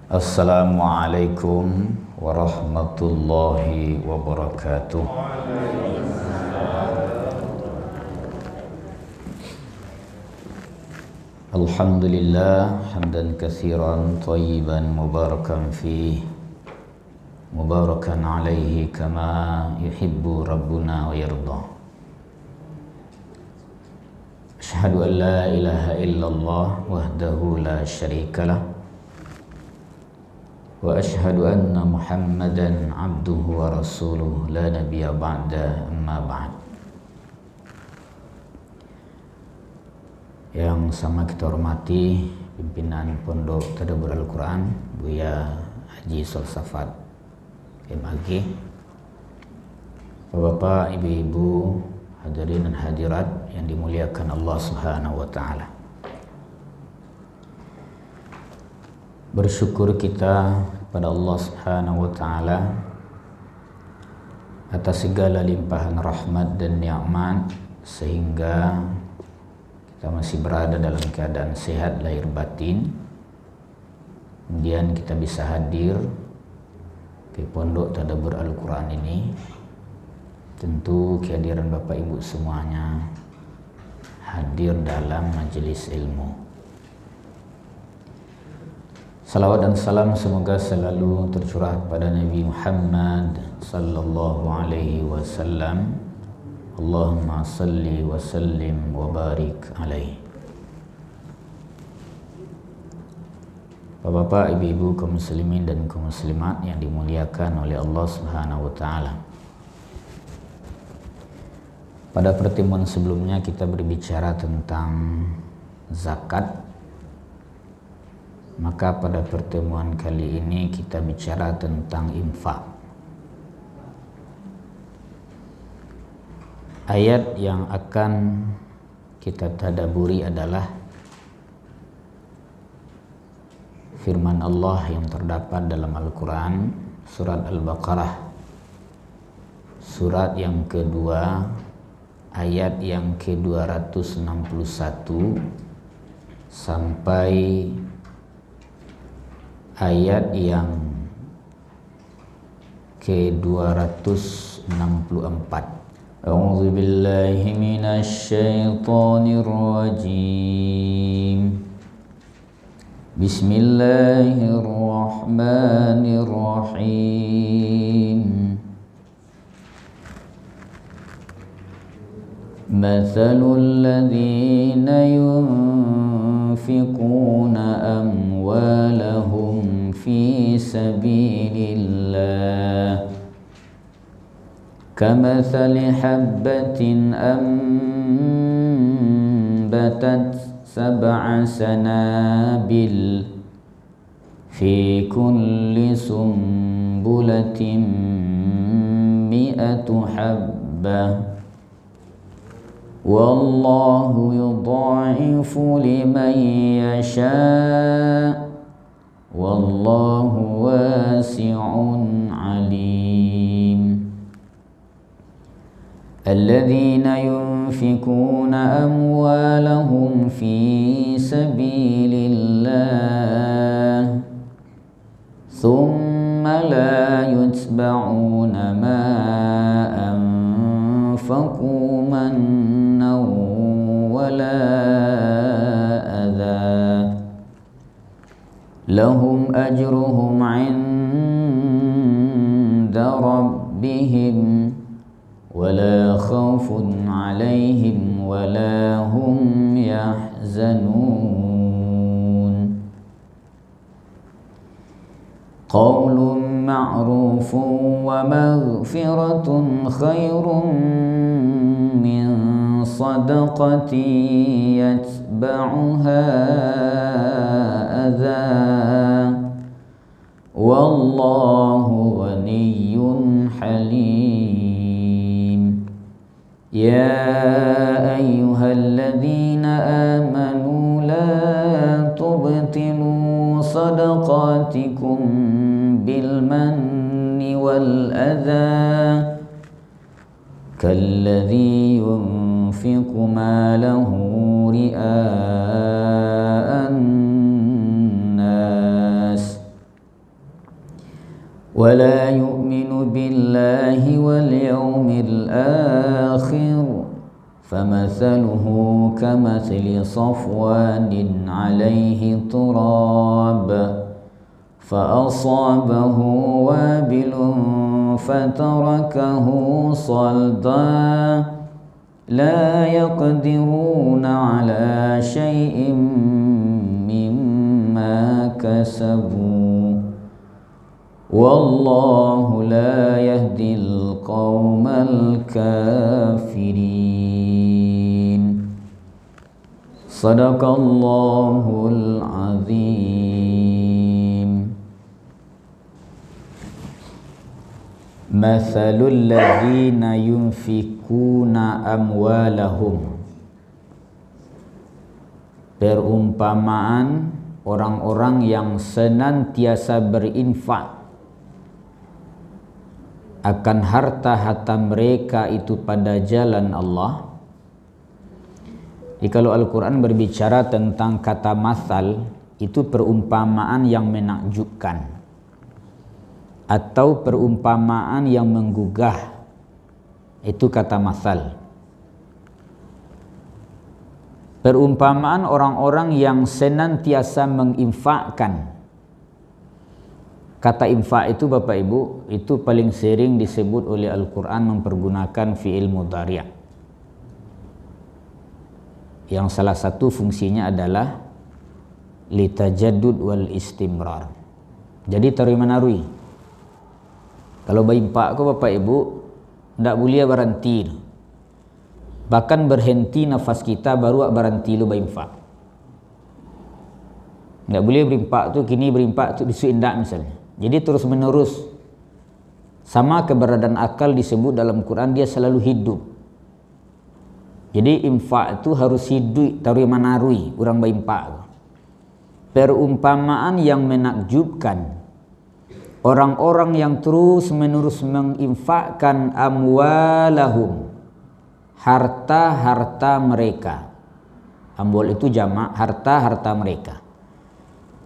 Assalamualaikum warahmatullahi wabarakatuh. Alhamdulillah hamdan katsiran thayyiban mubarakan fih mubarakan alaihi kama yuhibbu rabbuna wa yarda. Asyhadu an la ilaha illallah wahdahu la syarikalah wa asyhadu anna Muhammadan abduhu wa rasuluh la nabiyya ba'da, amma ba'd. Yang sama kita hormati pimpinan Pondok Tadabbur Al-Quran Buya Haji Sulsafat MAG, Bapak, Ibu-ibu, hadirin dan hadirat yang dimuliakan Allah Subhanahu wa taala. Bersyukur kita kepada Allah Subhanahu wa taala atas segala limpahan rahmat dan nikmat sehingga kita masih berada dalam keadaan sehat lahir batin. Kemudian kita bisa hadir di Pondok Tadabbur Al-Quran ini. Tentu kehadiran Bapak Ibu semuanya hadir dalam majelis ilmu. Salawat dan salam semoga selalu tercurah kepada Nabi Muhammad sallallahu alaihi wasallam. Allahumma salli wa sallim wa barik alaihi. Bapak, Ibu-ibu, kaum muslimin dan kaum muslimat yang dimuliakan oleh Allah Subhanahu wa taala. Pada pertemuan sebelumnya kita berbicara tentang zakat. Maka pada pertemuan kali ini kita bicara tentang infak. Ayat yang akan kita tadaburi adalah firman Allah yang terdapat dalam Al-Quran, surat Al-Baqarah, surat yang kedua, ayat yang ke-261 sampai ayat yang ke-264. A'udzu billahi minasy syaithanir rajim. Bismillahirrahmanirrahim. Mathalul ladzina yunfiquna amwalahum fi sabilillah kamathali habbatin ambatat sab'a sanabil fi kulli sumbulatin mi'atu habbah wallahu yudha'ifu liman yasha' wallahu wasi'un alim. الذين ينفقون أموالهم في سبيل الله ثم لا يتبعون ما أنفقوا منا ولا أذى لهم أجرهم عند ربهم ولا خوف عليهم ولا هم يحزنون قول معروف ومغفرة خير من صدقة يتبعها أذى والله غني حليم. يا أيها الذين آمنوا لا تبطلوا صدقاتكم بالمن والأذى كالذي ينفق ماله رئاء الناس ولا يؤمن بالله واليوم الآخر فمثله كمثل صفوان عليه تراب فأصابه وابل فتركه صلدا لا يقدرون على شيء مما كسبوا والله لا يهدي القوم الكافرين صدق الله العظيم مثل الذين ينفقون أموالهم perumpamaan orang-orang yang senantiasa berinfak akan harta-harta mereka itu pada jalan Allah. Jadi kalau Al-Quran berbicara tentang kata masal, itu perumpamaan yang menakjubkan atau perumpamaan yang menggugah, itu kata masal. Perumpamaan orang-orang yang senantiasa menginfakkan. Kata infak itu Bapak Ibu, itu paling sering disebut oleh Al-Quran mempergunakan fi'il mudhari'. Yang salah satu fungsinya adalah litajaddud wal istimrar. Jadi taruh-menarui. Kalau berinfak kau Bapak Ibu, tidak boleh berhenti. Bahkan berhenti nafas kita baru berhenti lu berinfak. Tidak boleh berinfak tu kini berinfak tu besok indak misalnya. Jadi terus menerus. Sama keberadaan akal disebut dalam Quran, dia selalu hidup. Jadi infak itu harus hidup, taruh manarui orang berinfak. Perumpamaan yang menakjubkan orang-orang yang terus menerus menginfakkan amwalahum, harta-harta mereka. Amwal itu jamak harta-harta mereka.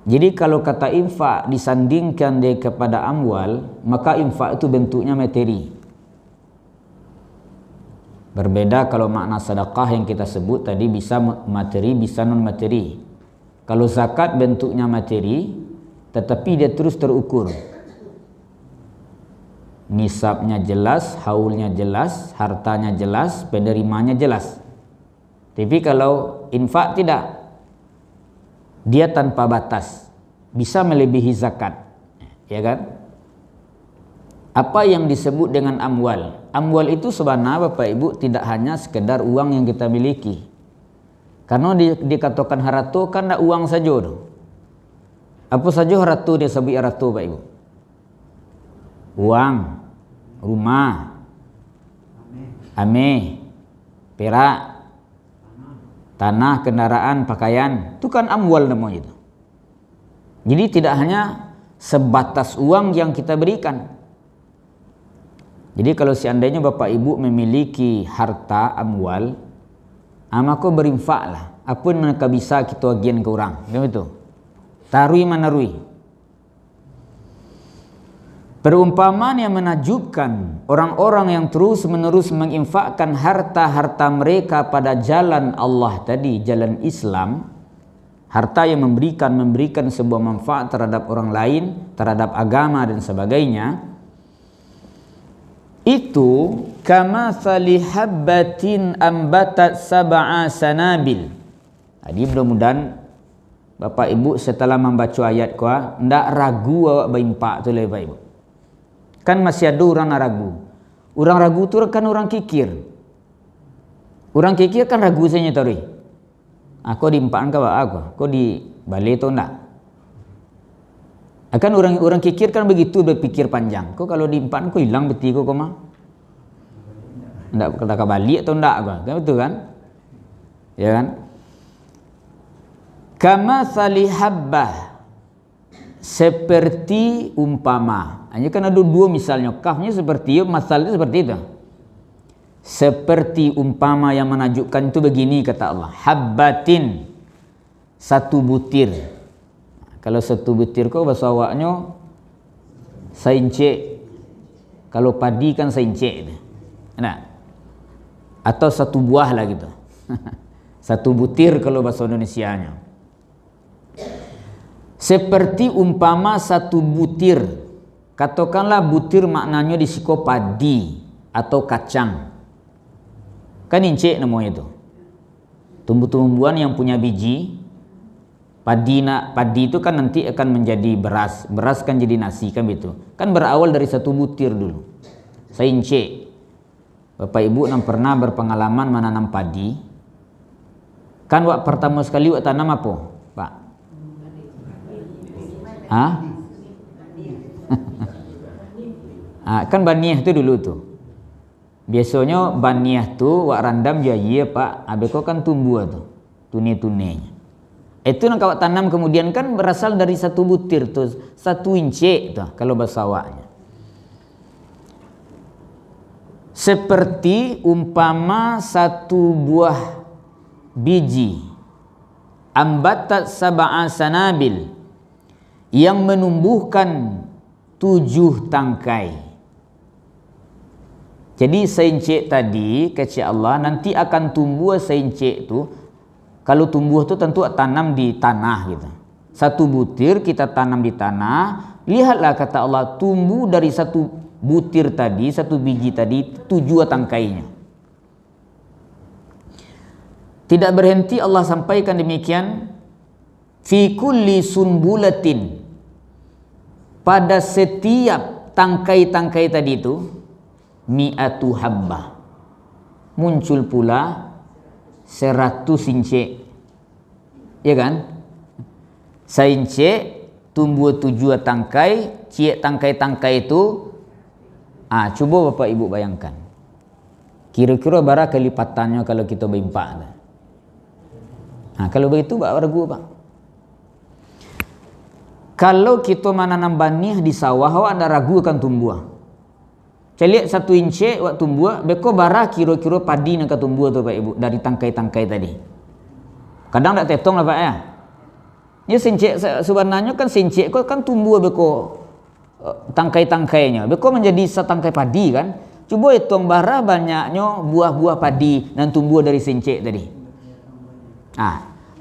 Jadi kalau kata infak disandingkan dia kepada amwal, maka infak itu bentuknya materi. Berbeda kalau makna sedekah yang kita sebut tadi, bisa materi, bisa non materi. Kalau zakat bentuknya materi, tetapi dia terus terukur. Nisabnya jelas, haulnya jelas, hartanya jelas, penerimanya jelas. Tapi kalau infak tidak. Dia tanpa batas, bisa melebihi zakat, ya kan? Apa yang disebut dengan amwal? Amwal itu sebenarnya Bapak Ibu tidak hanya sekedar uang yang kita miliki. Karena dikatakan harta kan tidak uang saja. Apa saja harta dia sebut harta Bapak Ibu? Uang, rumah, ame, perak, tanah, kendaraan, pakaian, itu kan amwal namanya itu. Jadi tidak hanya sebatas uang yang kita berikan. Jadi kalau seandainya Bapak Ibu memiliki harta amwal, maka berinfaklah. Apa yang bisa kita bagian ke orang, begitu. Tarui manarui. Perumpamaan yang menakjubkan orang-orang yang terus-menerus menginfakkan harta-harta mereka pada jalan Allah tadi, jalan Islam, harta yang memberikan sebuah manfaat terhadap orang lain, terhadap agama dan sebagainya, itu kamatsali habbatin ambatat sab'a sanabil. Jadi mudah-mudahan Bapak Ibu setelah membaca ayat kuah ndak ragu awak berinfak tu Bapak Ibu. Kan masih ada orang ragu. Orang ragu tu kan orang kikir. Orang kikir kan ragu saja tadi. Aku diimpakan ke aku, kau di balik tu enggak? Akan orang kikir kan begitu berpikir panjang. Kau kalau diimpakan kau hilang beti kau mah. Enggak kata balik atau enggak kau? Kan betul kan? Ya kan? Kama salihabbah, seperti umpama. Hanya kan ada dua misalnya, kafnya seperti itu, masalahnya seperti itu. Seperti umpama yang menakjubkan itu begini kata Allah, habbatin, satu butir. Kalau satu butir kau bahasa awaknya saincek. Kalau padi kan saincek. Nah, atau satu buah lah gitu. Satu butir kalau bahasa Indonesianya. Seperti umpama satu butir. Katakanlah butir maknanya di siko padi atau kacang. Kan incek namanya itu. Tumbuh-tumbuhan yang punya biji. Padi itu kan nanti akan menjadi beras. Beras kan jadi nasi kan begitu. Kan berawal dari satu butir dulu. Saincek. Bapak Ibu yang pernah berpengalaman menanam padi, kan wak pertama sekali wak tanam apa, Pak? Hah? Kan baniah tu dulu tu. Biasanya baniah tu wak randam jaya Pak, abeko kan tumbuh tu, tune-tunenya. Itu yang kawak tanam kemudian kan berasal dari satu butir tu, satu incek tu kalau bahasa waknya. Seperti umpama satu buah biji ambatat sab'a sanabil yang menumbuhkan 7 tangkai. Jadi saincek tadi kata Allah nanti akan tumbuh saincek tu. Kalau tumbuh tu tentu tanam di tanah gitu. Satu butir kita tanam di tanah. Lihatlah kata Allah tumbuh dari satu butir tadi, satu biji tadi 7 tangkainya. Tidak berhenti Allah sampaikan demikian, fi kulli sunbulatin, pada setiap tangkai-tangkai tadi itu mi'atu habbah, muncul pula 100 incek. Ya kan? Saincek tumbuh 7 tangkai, ciek tangkai-tangkai itu. Coba Bapak Ibu bayangkan. Kira-kira berapa kelipatannya kalau kita berimpak. Kalau begitu Pak ragu Pak. Kalau kita menanam baniah di sawah, awak anda ragu akan tumbuh. Saya lihat 1 incek awak tumbuh, beko bara kira-kira padi nak tumbuh tu Pak Ibu dari tangkai-tangkai tadi. Kadang tak tetong lah Pak ya. Ya sincek sebenarnya kan sincek kan tumbuh beko tangkai-tangkainya. Beko menjadi setangkai padi kan. Coba hitung bara banyaknya buah-buah padi dan tumbuh dari sincek tadi.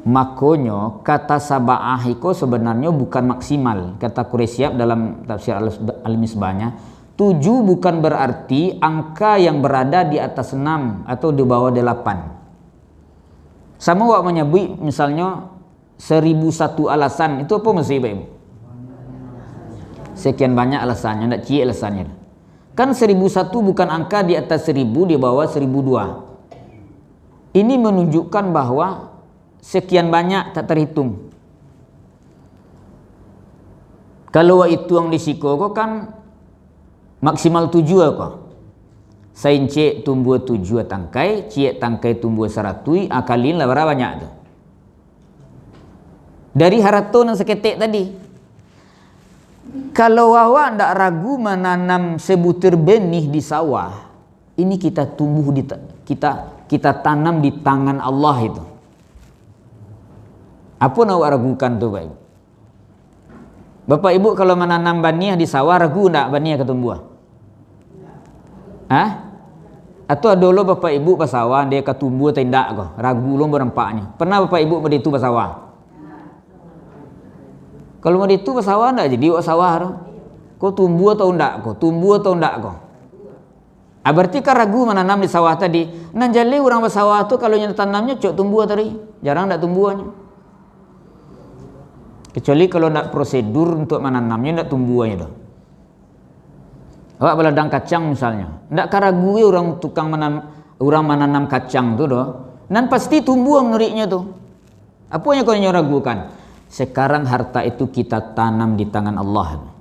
Makanya kata sab'ah itu sebenarnya bukan maksimal. Kata Quraisyab dalam tafsir Al-Misbahnya, 7 bukan berarti angka yang berada di atas 6 atau di bawah 8. Sama wak menyebut misalnya 1001 alasan. Itu apa mesti Pak Ibu? Sekian banyak alasannya, tidak cie alasannya. Kan 1001 bukan angka di atas 1000, di bawah 1002. Ini menunjukkan bahwa sekian banyak tak terhitung. Kalau itu yang disiko kok kan maksimal 7 kok. Saincek tumbuh 7 tangkai, ciek tangkai tumbuh 100, akalin lah berapa banyak tu. Dari haraton yang seketik tadi. Kalau awak tidak ragu menanam sebutir benih di sawah, ini kita tumbuh kita tanam di tangan Allah itu. Apa yang awak ragukan tu Pak Ibu? Bapak Ibu kalau menanam baniah di sawah ragu tak baniah ketumbuh? Atau dulu Bapak Ibu pas sawah dia ketumbuh atau tidak kok? Ragu lo berampaknya. Pernah Bapak Ibu beritu pas sawah? Kalau mau itu pas sawah enggak jadi wak sawah tu. Kau tumbuh atau enggak kau? Tumbuh atau enggak kau? Berarti kan ragu menanam di sawah tadi. Nan jali orang pas sawah tu kalau yang tanamnya cok tumbuh tadi. Jarang enggak tumbuhnya. Kecuali kalau enggak prosedur untuk menanamnya enggak tumbuhnya tu. Awak beladang kacang misalnya. Enggak ragu orang tukang menanam kacang tu doh. Nan pasti tumbuh menuriknya tu. Apa yang kau ragukan? Sekarang harta itu kita tanam di tangan Allah.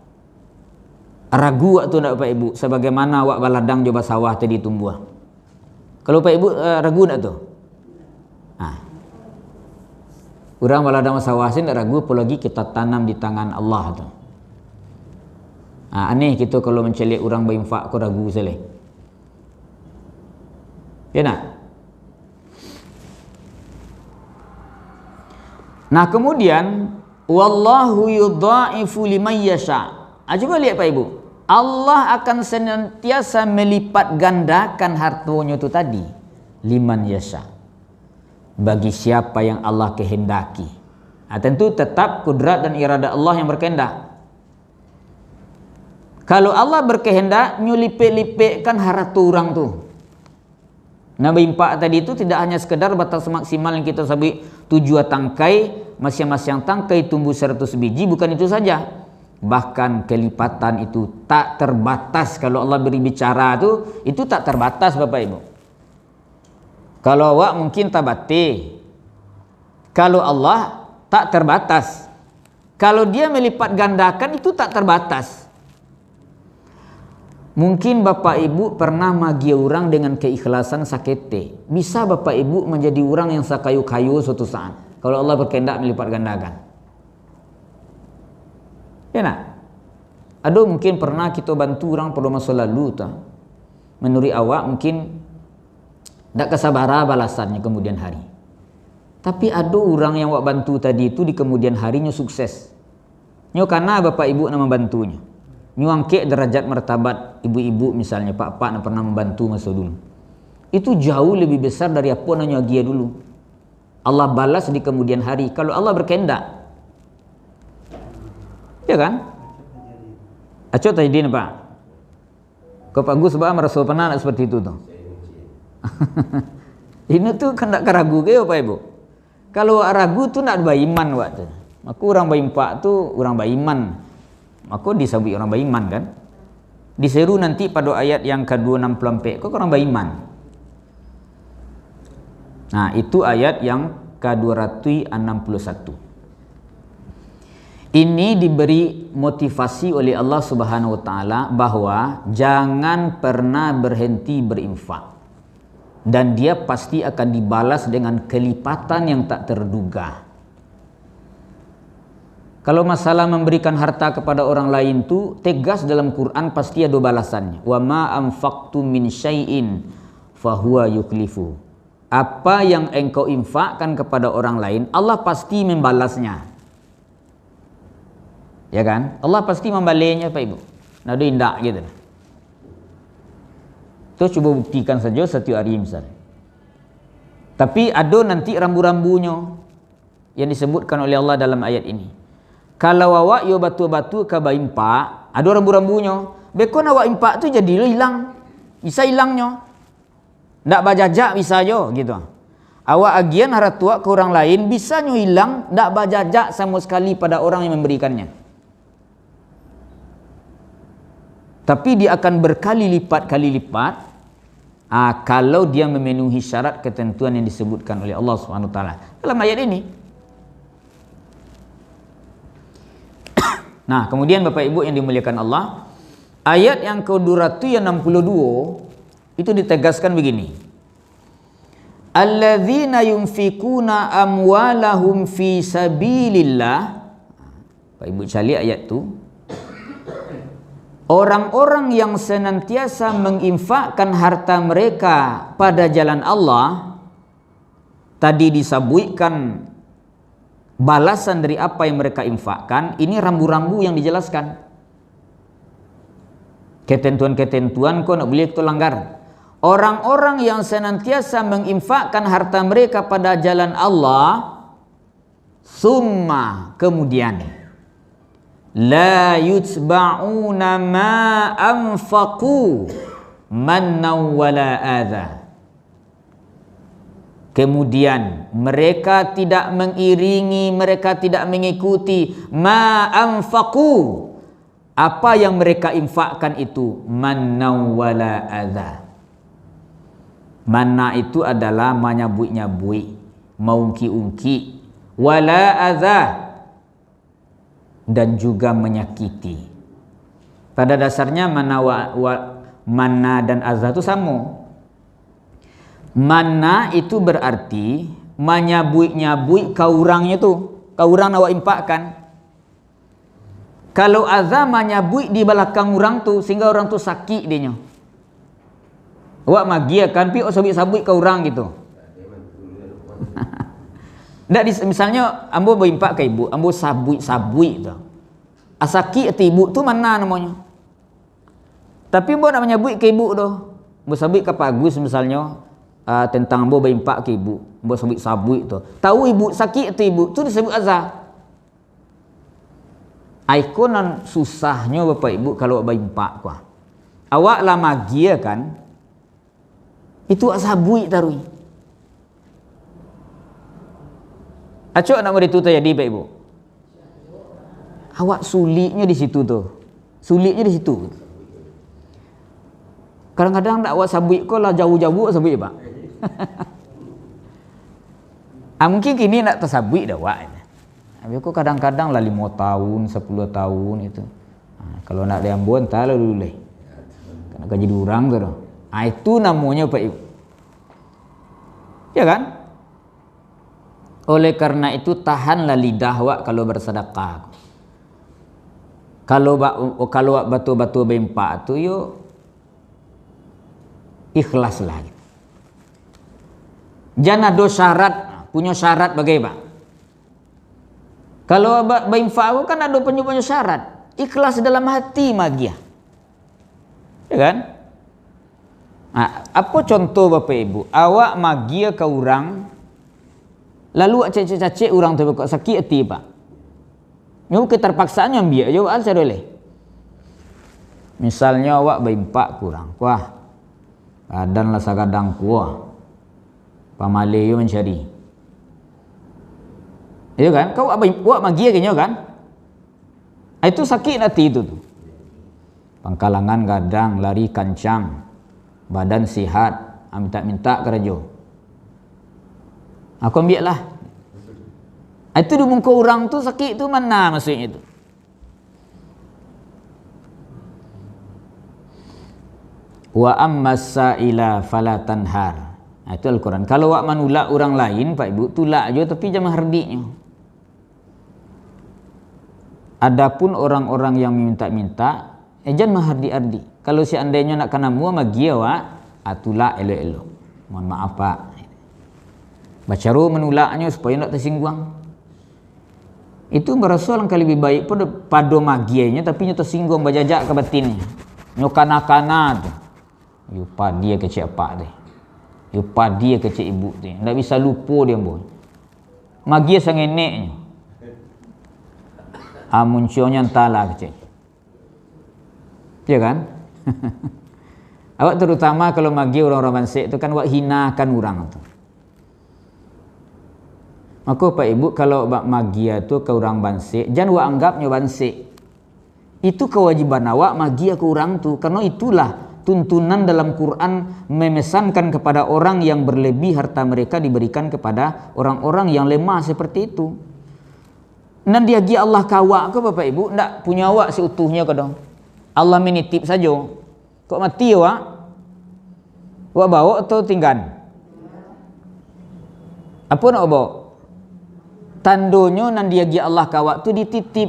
Ragu waktu nak Pak Ibu, sebagaimana awak baladang coba sawah tadi tumbuh. Kalau Pak Ibu ragu tak tu? Orang baladang sawah sini tak ragu, apalagi kita tanam di tangan Allah tu. Aneh kita kalau mencelik orang berinfak kau ragu seleh. Ya nak? Nah kemudian wallahu yudha'ifu liman yasha. Coba lihat Pak Ibu. Allah akan senantiasa melipat gandakan hartanya itu tadi, liman yasha, bagi siapa yang Allah kehendaki. Tentu tetap kudrat dan irada Allah yang berkehendak. Kalau Allah berkehendak nyulipik-lipikkan harta orang tu. Nabi Impak tadi itu tidak hanya sekedar batas maksimal yang kita sebut 7 tangkai, masing-masing tangkai tumbuh 100 biji, bukan itu saja. Bahkan kelipatan itu tak terbatas. Kalau Allah beri bicara tu, itu tak terbatas Bapak Ibu. Kalau awak mungkin tabati. Kalau Allah tak terbatas. Kalau dia melipat gandakan itu tak terbatas. Mungkin Bapak Ibu pernah magi orang dengan keikhlasan sakete. Bisa Bapak Ibu menjadi orang yang sakayu-kayu suatu saat. Kalau Allah berkehendak melipat gandakan. Ya nak? Ada mungkin pernah kita bantu orang pada masa lalu tak? Menurut awak mungkin tak kesabaran balasannya kemudian hari. Tapi ada orang yang awak bantu tadi itu di kemudian harinya sukses. Nyo karena Bapak Ibu nak membantunya. Nyuangkek derajat martabat ibu-ibu misalnya, pak-pak yang pernah membantu masa dulu. Itu jauh lebih besar dari apa nanya dia dulu. Allah balas di kemudian hari kalau Allah berkehendak. Ya kan? Aco tajdin Pak. Kau Pak Gus bah merasa pernah seperti itu tuh. Ini tuh kan tak keragu ke Bapak Ibu. Kalau ragu tuh nak beriman waktu. Maka orang berimpak tuh orang beriman. Maka disebut orang beriman kan. Diseru nanti pada ayat yang ke-264 kau orang beriman. Nah itu ayat yang ke-261. Ini diberi motivasi oleh Allah Subhanahu wa taala bahwa jangan pernah berhenti berinfak. Dan dia pasti akan dibalas dengan kelipatan yang tak terduga. Kalau masalah memberikan harta kepada orang lain tu tegas dalam Quran pasti ada balasannya. Wa ma anfaqtum min syai'in fahuwa yuklifu. Apa yang engkau infakkan kepada orang lain, Allah pasti membalasnya. Ya kan? Allah pasti membalasnya Pak Ibu. Nah, ada indak gitu. Itu coba buktikan saja satu hari misalnya. Tapi ada nanti rambu-rambunya yang disebutkan oleh Allah dalam ayat ini. Kalau awak yo batu-batu ke impak, ada rambu-rambunya. Bekon awak impak tu jadi hilang. Bisa hilangnya. Ndak bajajak bisa jo gitu. Awak agian harta tua ke orang lain bisa nyo hilang, ndak bajajak sama sekali pada orang yang memberikannya. Tapi dia akan berkali lipat kalau dia memenuhi syarat ketentuan yang disebutkan oleh Allah Subhanahu wa taala dalam ayat ini. Nah, kemudian Bapak Ibu yang dimuliakan Allah, ayat yang ke-262 itu ditegaskan begini. Alladzina yunfikuna amwalahum fi sabilillah. Pak Ibu cari ayat tu. Orang-orang yang senantiasa menginfakkan harta mereka pada jalan Allah, tadi disebutkan balasan dari apa yang mereka infakkan. Ini rambu-rambu yang dijelaskan. Ketentuan-ketentuan kau nak boleh kita langgar. Orang-orang yang senantiasa menginfakkan harta mereka pada jalan Allah, summa kemudian la yutba'una ma anfaqu mannaw wala adha. Kemudian mereka tidak mengiringi, mereka tidak mengikuti ma anfaqu, apa yang mereka infakkan itu, mannaw wala adha. Manna itu adalah menyabui-nyabui, maungki-ungki, wala adha, dan juga menyakiti. Pada dasarnya manna dan adha itu sama. Manna itu berarti menyabui-nyabui kaurangnya tu, kaurang awak infakkan. Kalau adha menyabui di belakang orang tu sehingga orang tu sakit dia. Awak magi akan pi sabit-sabit kaurang gitu. Misalnya ambo berimpak ke ibu, ambo sabui tu. Asaki ati ibu tu mana namanya? Tapi bo nak menyebut ke ibu tu. Bo sabut ke Pak Agus misalnya tentang bo berimpak ke ibu. Bo sabut sabut tu. Tahu ibu sakit tu ibu, tu disebut azar. Ikonan susahnya Bapak Ibu kalau berimpak kuah. Awak lah magia kan? Itu sabut tarui. Acok nak itu terjadi Pak Ibu. Awak sulitnya di situ tu. Sulitnya di situ. Kadang-kadang tak awak sabut kau lah jauh-jauh sabut Pak. Mungkin kini nak tersabut dah awak. Habis kau kadang-kadang lah 5 tahun, 10 tahun itu. Kalau nak diambil entah lah dulu. Kena gaji durang tu. Itu namanya Pak Ibu. Ya kan? Oleh karena itu tahanlah lidah awak kalau bersedekah. Kalau batu-batu berimpak tu yo ikhlaslah. Jangan ada syarat, punya syarat bagaimana? Kalau berinfak kan ada punya syarat. Ikhlas dalam hati magia. Ya kan? Apa contoh Bapak Ibu? Awak magia ke orang, lalu cacik-cacik orang tu kok sakit hati Pak. Nyu keterpaksaan yang biar jawab saya boleh. Misalnya awak berimpak kurang. Wah. Badan lah sagadang kuah. Pamale yo mencari. Ya kan? Kau awak magia kayaknya kan? Itu sakit hati itu tu. Pangkalangan gadang, lari kancang, badan sihat, minta-minta kerja. Aku ambil lah. Itu di muka orang tu sakit tu mana maksudnya itu? Wa ammas sa'ila fala tanhar. Itu Al-Quran. Kalau awak menolak orang lain Pak Ibu, tolak je tapi jangan herdiknya. Adapun orang-orang yang minta-minta, jangan menghardi-hardi. Kalau seandainya nak kena mua magi awak, tolak elok-elok. Mohon maaf Pak. Baca ru menolaknya supaya tak tersinggung. Itu berasa langkah lebih baik pada magianya tapi nya tersinggung bajajak ke batinnya. Nyo kana-kana tu. Yupa dia kecik apa deh. Yupa dia kecik ibu tu. Tak bisa lupa dia pun. Magia sang eneknya. Munculnya entahlah kecik. Ya kan? Awak terutama kalau magi orang-orang bansik tu kan awak hinakan orang tu. Maka Pak Ibu kalau magia tu ke orang bansik, jangan awak anggapnya bansik. Itu kewajiban awak magia ke orang tu, karena itulah tuntunan dalam Quran memesankan kepada orang yang berlebih harta mereka diberikan kepada orang-orang yang lemah seperti itu. Dan dia gi Allah kawak ke Bapak Ibu, ndak punya awak seutuhnya ke dong. Allah menitip saja. Kok mati awak? Awak bawa atau tinggal? Apa nak bawa? Tandonyo nan dia gi Allah kawak tu dititip.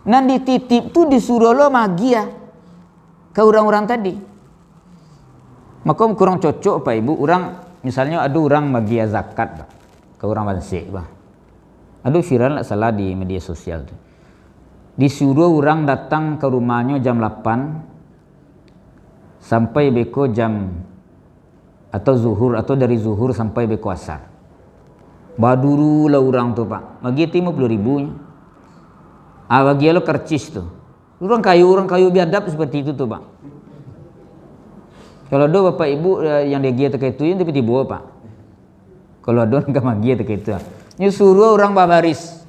Nan dititip tu disuruh lo magia ke orang-orang tadi. Maka kurang cocok Pak Ibu, orang misalnya ada orang magia zakat Pak, ke orang bansik Pak. Ada viral tak salah di media sosial tu. Disuruh orang datang ke rumahnya jam 8 sampai beko jam atau zuhur atau dari zuhur sampai beko asar. Baduru lah orang tu Pak. Bagi 50.000 nya. Bagi lo kercis tu. Orang kayu biadab seperti itu tu Pak. Kalau ada Bapak Ibu yang dia gia terkait tu tapi tiba Pak. Kalau ada orang magia terkait tu. Ni suruh orang babaris.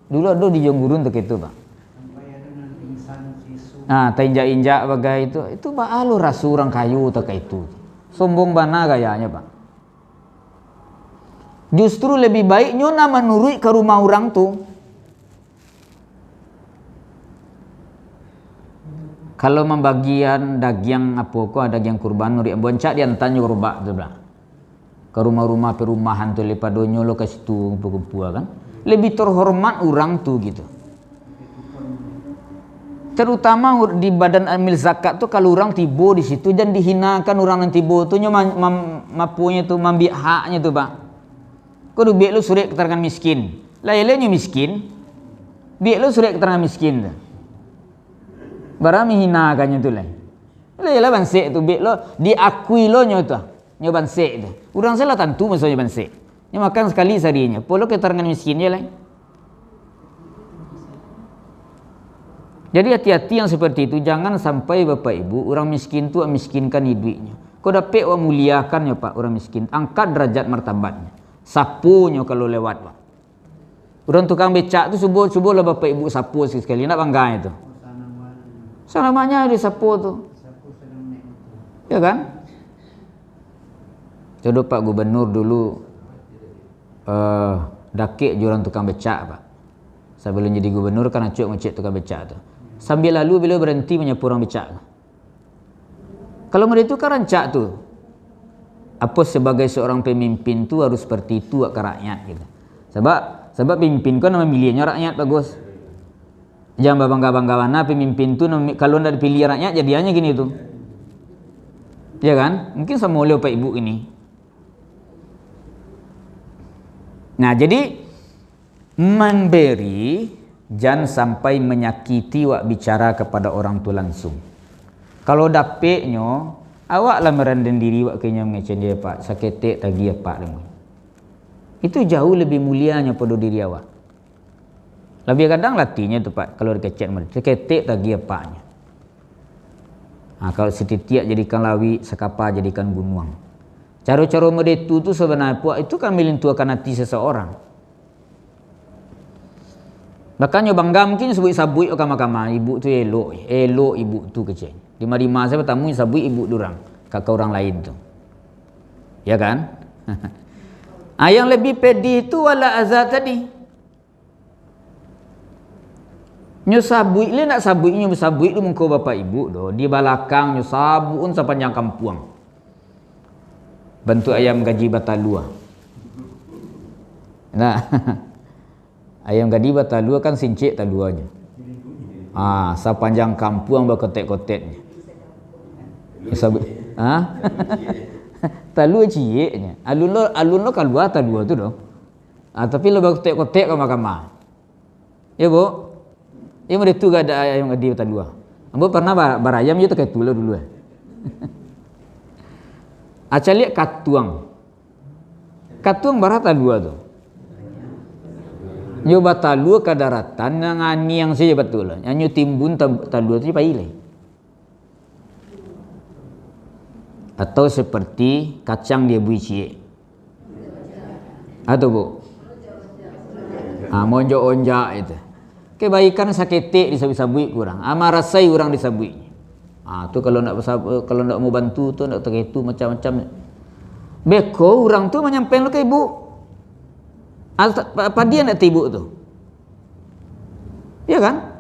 Dulu ada di Jonggurun terkait tu Pak. Injak-injak bagai itu Pak lo rasu orang kayu terkait tu. Sombong bana gayanya Pak. Justru lebih baik nyona menurut ke rumah orang tu. Kalau membagian daging apa ko daging kurban nuri boncak dia tanya rubak tu belah. Ke rumah-rumah perumahan tu lepas donyo lo ke situ kumpul-kumpul kan. Lebih terhormat orang tu gitu. Terutama di badan amil zakat tu kalau orang tibo di situ jangan dihinakan orang yang tibo tu nyo mapunya tu mambi haknya tu Pak. Kau biar lu surat keterangan miskin. Lah eloknya miskin. Biar lu surat keterangan miskin tu. Barang hinakannya tu lah. Lah bansek tu bek lo diakui lo nyo tu. Nyo bansek tu. Urang salah tentu maksudnya bansek. Nyo makan sekali seharinya. Polo keterangan miskin je lah. Jadi hati-hati yang seperti itu, jangan sampai Bapak Ibu orang miskin tu miskinkan hidupnya. Kau dapat wa muliakan ya Pak orang miskin, angkat derajat martabatnya. Sapunya kalau lewat Pak. Orang tukang becak tu subuh-subuh lah Bapak Ibu sapu sekali, nak bangga itu. Salamanya di sapu tu. Ya kan? Jodoh Pak Gubernur dulu dakik jurang tukang becak Pak. Sebelum jadi gubernur kan acuk ngecek tukang becak tu. Sambil lalu beliau berhenti menyapu orang becak. Kalau mereka itu kan rancak tu. Apa sebagai seorang pemimpin tu harus seperti itu ke rakyat gitu. Sebab pemimpin kan nama milihnya rakyat bagus. Jangan bangga-bangga mana pemimpin tu kalau tidak dipilih rakyat jadiannya gini tu. Ya kan? Mungkin sama oleh Pak Ibu ini. Nah, jadi memberi jangan sampai menyakiti wak bicara kepada orang tu langsung. Kalau dapetnya awaklah merendah diri wak kenya mengecen dia Pak, saketek tagi ya Pak demo. Itu jauh lebih mulianya pada diri awak. Lebih kadang latihnya tu Pak kalau dikecen mereka, saketek tagi ya Paknya. Kalau setitiak jadikan lawi, sekapa jadikan gunung. Cara-cara medetu tu sebenarnya Pak itu kan melintuakan hati seseorang. Makanya bangga mungkin sebut sabui kama-kama ibu tu elok ibu tu kecil. Di mari-mari saya bertamu sabui ibu durang, kakak orang lain tu. Ya kan? Yang lebih pedih tu wala azab tadi. Nyo sabui le nak sabui nyo sabui tu mengko bapak ibu do di balakang nyo sabuun sepanjang kampung. Bentuk ayam gaji batalua. Nah. Ayam gadi batalua kan sincik taluanya. Sepanjang kampung berkotek-koteknya. Talua cieknya. Alun lo kalua talua tu doh. Tapi lo berkotek-kotek kama-kama. Ya Bu. Ya mau itu gak ada ayam gadi batalua. Ambo pernah barayam je tu kayak tulah dulu. Aca lihat katuang. Katuang barat talua tu. Nyo batalua ke daratan ngani yang saja betul. Nyo timbun talua tu pailai. Atau seperti kacang dia bui cie. Atau Bu? Monjok-onjak itu. Kebaikan saketek disabui kurang. Marasai orang disabui. Tu kalau nak mau bantu tu nak terketu macam-macam. Beko orang tu menyampaikan ke ibu. Apa dia nak tibu tu? Ya kan?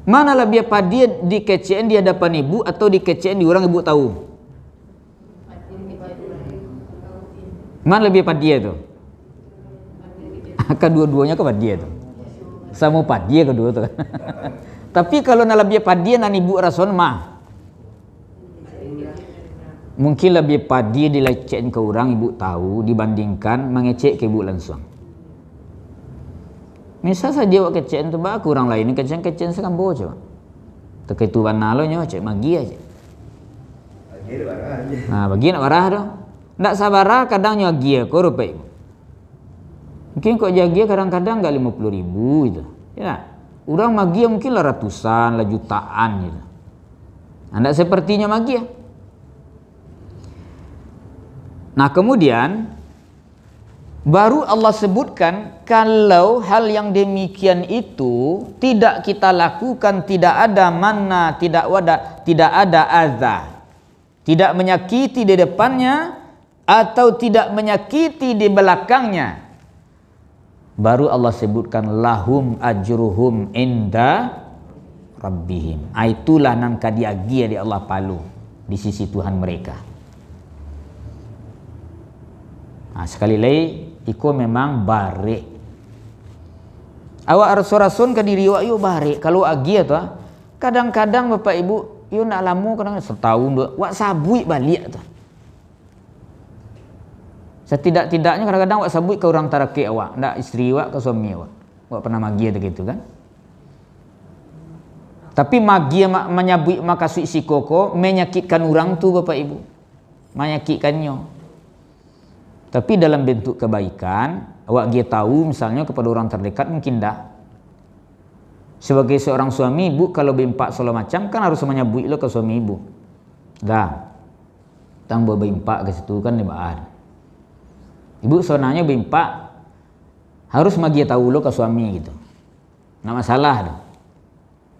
Mana lebih apa dia dikecein di hadapan ibu atau dikecein di orang ibu tahu? Mana lebih apa dia tu? Kedua-duanya kepada dia tu. Sama pada dia kedua tu kan. Tapi kalau nak lebih apa dia nan ibu rason mah. Mungkin lebih padi dilecehkan ke orang ibu tahu dibandingkan mengecek ke ibu langsung. Misal saja awak kecek tu bah orang lain kecek sekambo coba. Terkaitu mana lo nyo cek magi aja. Bagi nak barah doh. Ndak sabara kadang nyo agi ko rupai. Mungkin kok jagi kadang-kadang enggak 50.000 itu. Ya. Orang magi mungkin lah ratusan, lah jutaan gitu. Ndak sepertinya magi. Nah kemudian baru Allah sebutkan kalau hal yang demikian itu tidak kita lakukan, tidak ada mana, tidak ada azab, tidak menyakiti di depannya atau tidak menyakiti di belakangnya, baru Allah sebutkan lahum ajruhum inda rabbihim. Itulah nan kadiagia di Allah palu di sisi Tuhan mereka. Sekali lagi iko memang barik. Awak rasul-rasul ke diri awak yo barik. Kalau agi tu kadang-kadang Bapak Ibu yo nak lama kadang setahun dua wak sabui balik tu. Setidak-tidaknya kadang-kadang wak sabui ke orang taraki awak, ndak isteri awak ke suami awak. Wak pernah magi tu gitu kan. Tapi magi menyabui maka si koko menyakitkan orang tu Bapak Ibu. Menyakitkannya. Tapi dalam bentuk kebaikan, awak dia tahu misalnya kepada orang terdekat mungkin dah. Sebagai seorang suami ibu kalau berimpak segala macam kan harus menyabui lo ke suami ibu. Dah. Tambah berimpak ke situ kan dibaan. Ibu sebenarnya berimpak harus magi tahu lo ke suami gitu. Nggak masalah dah.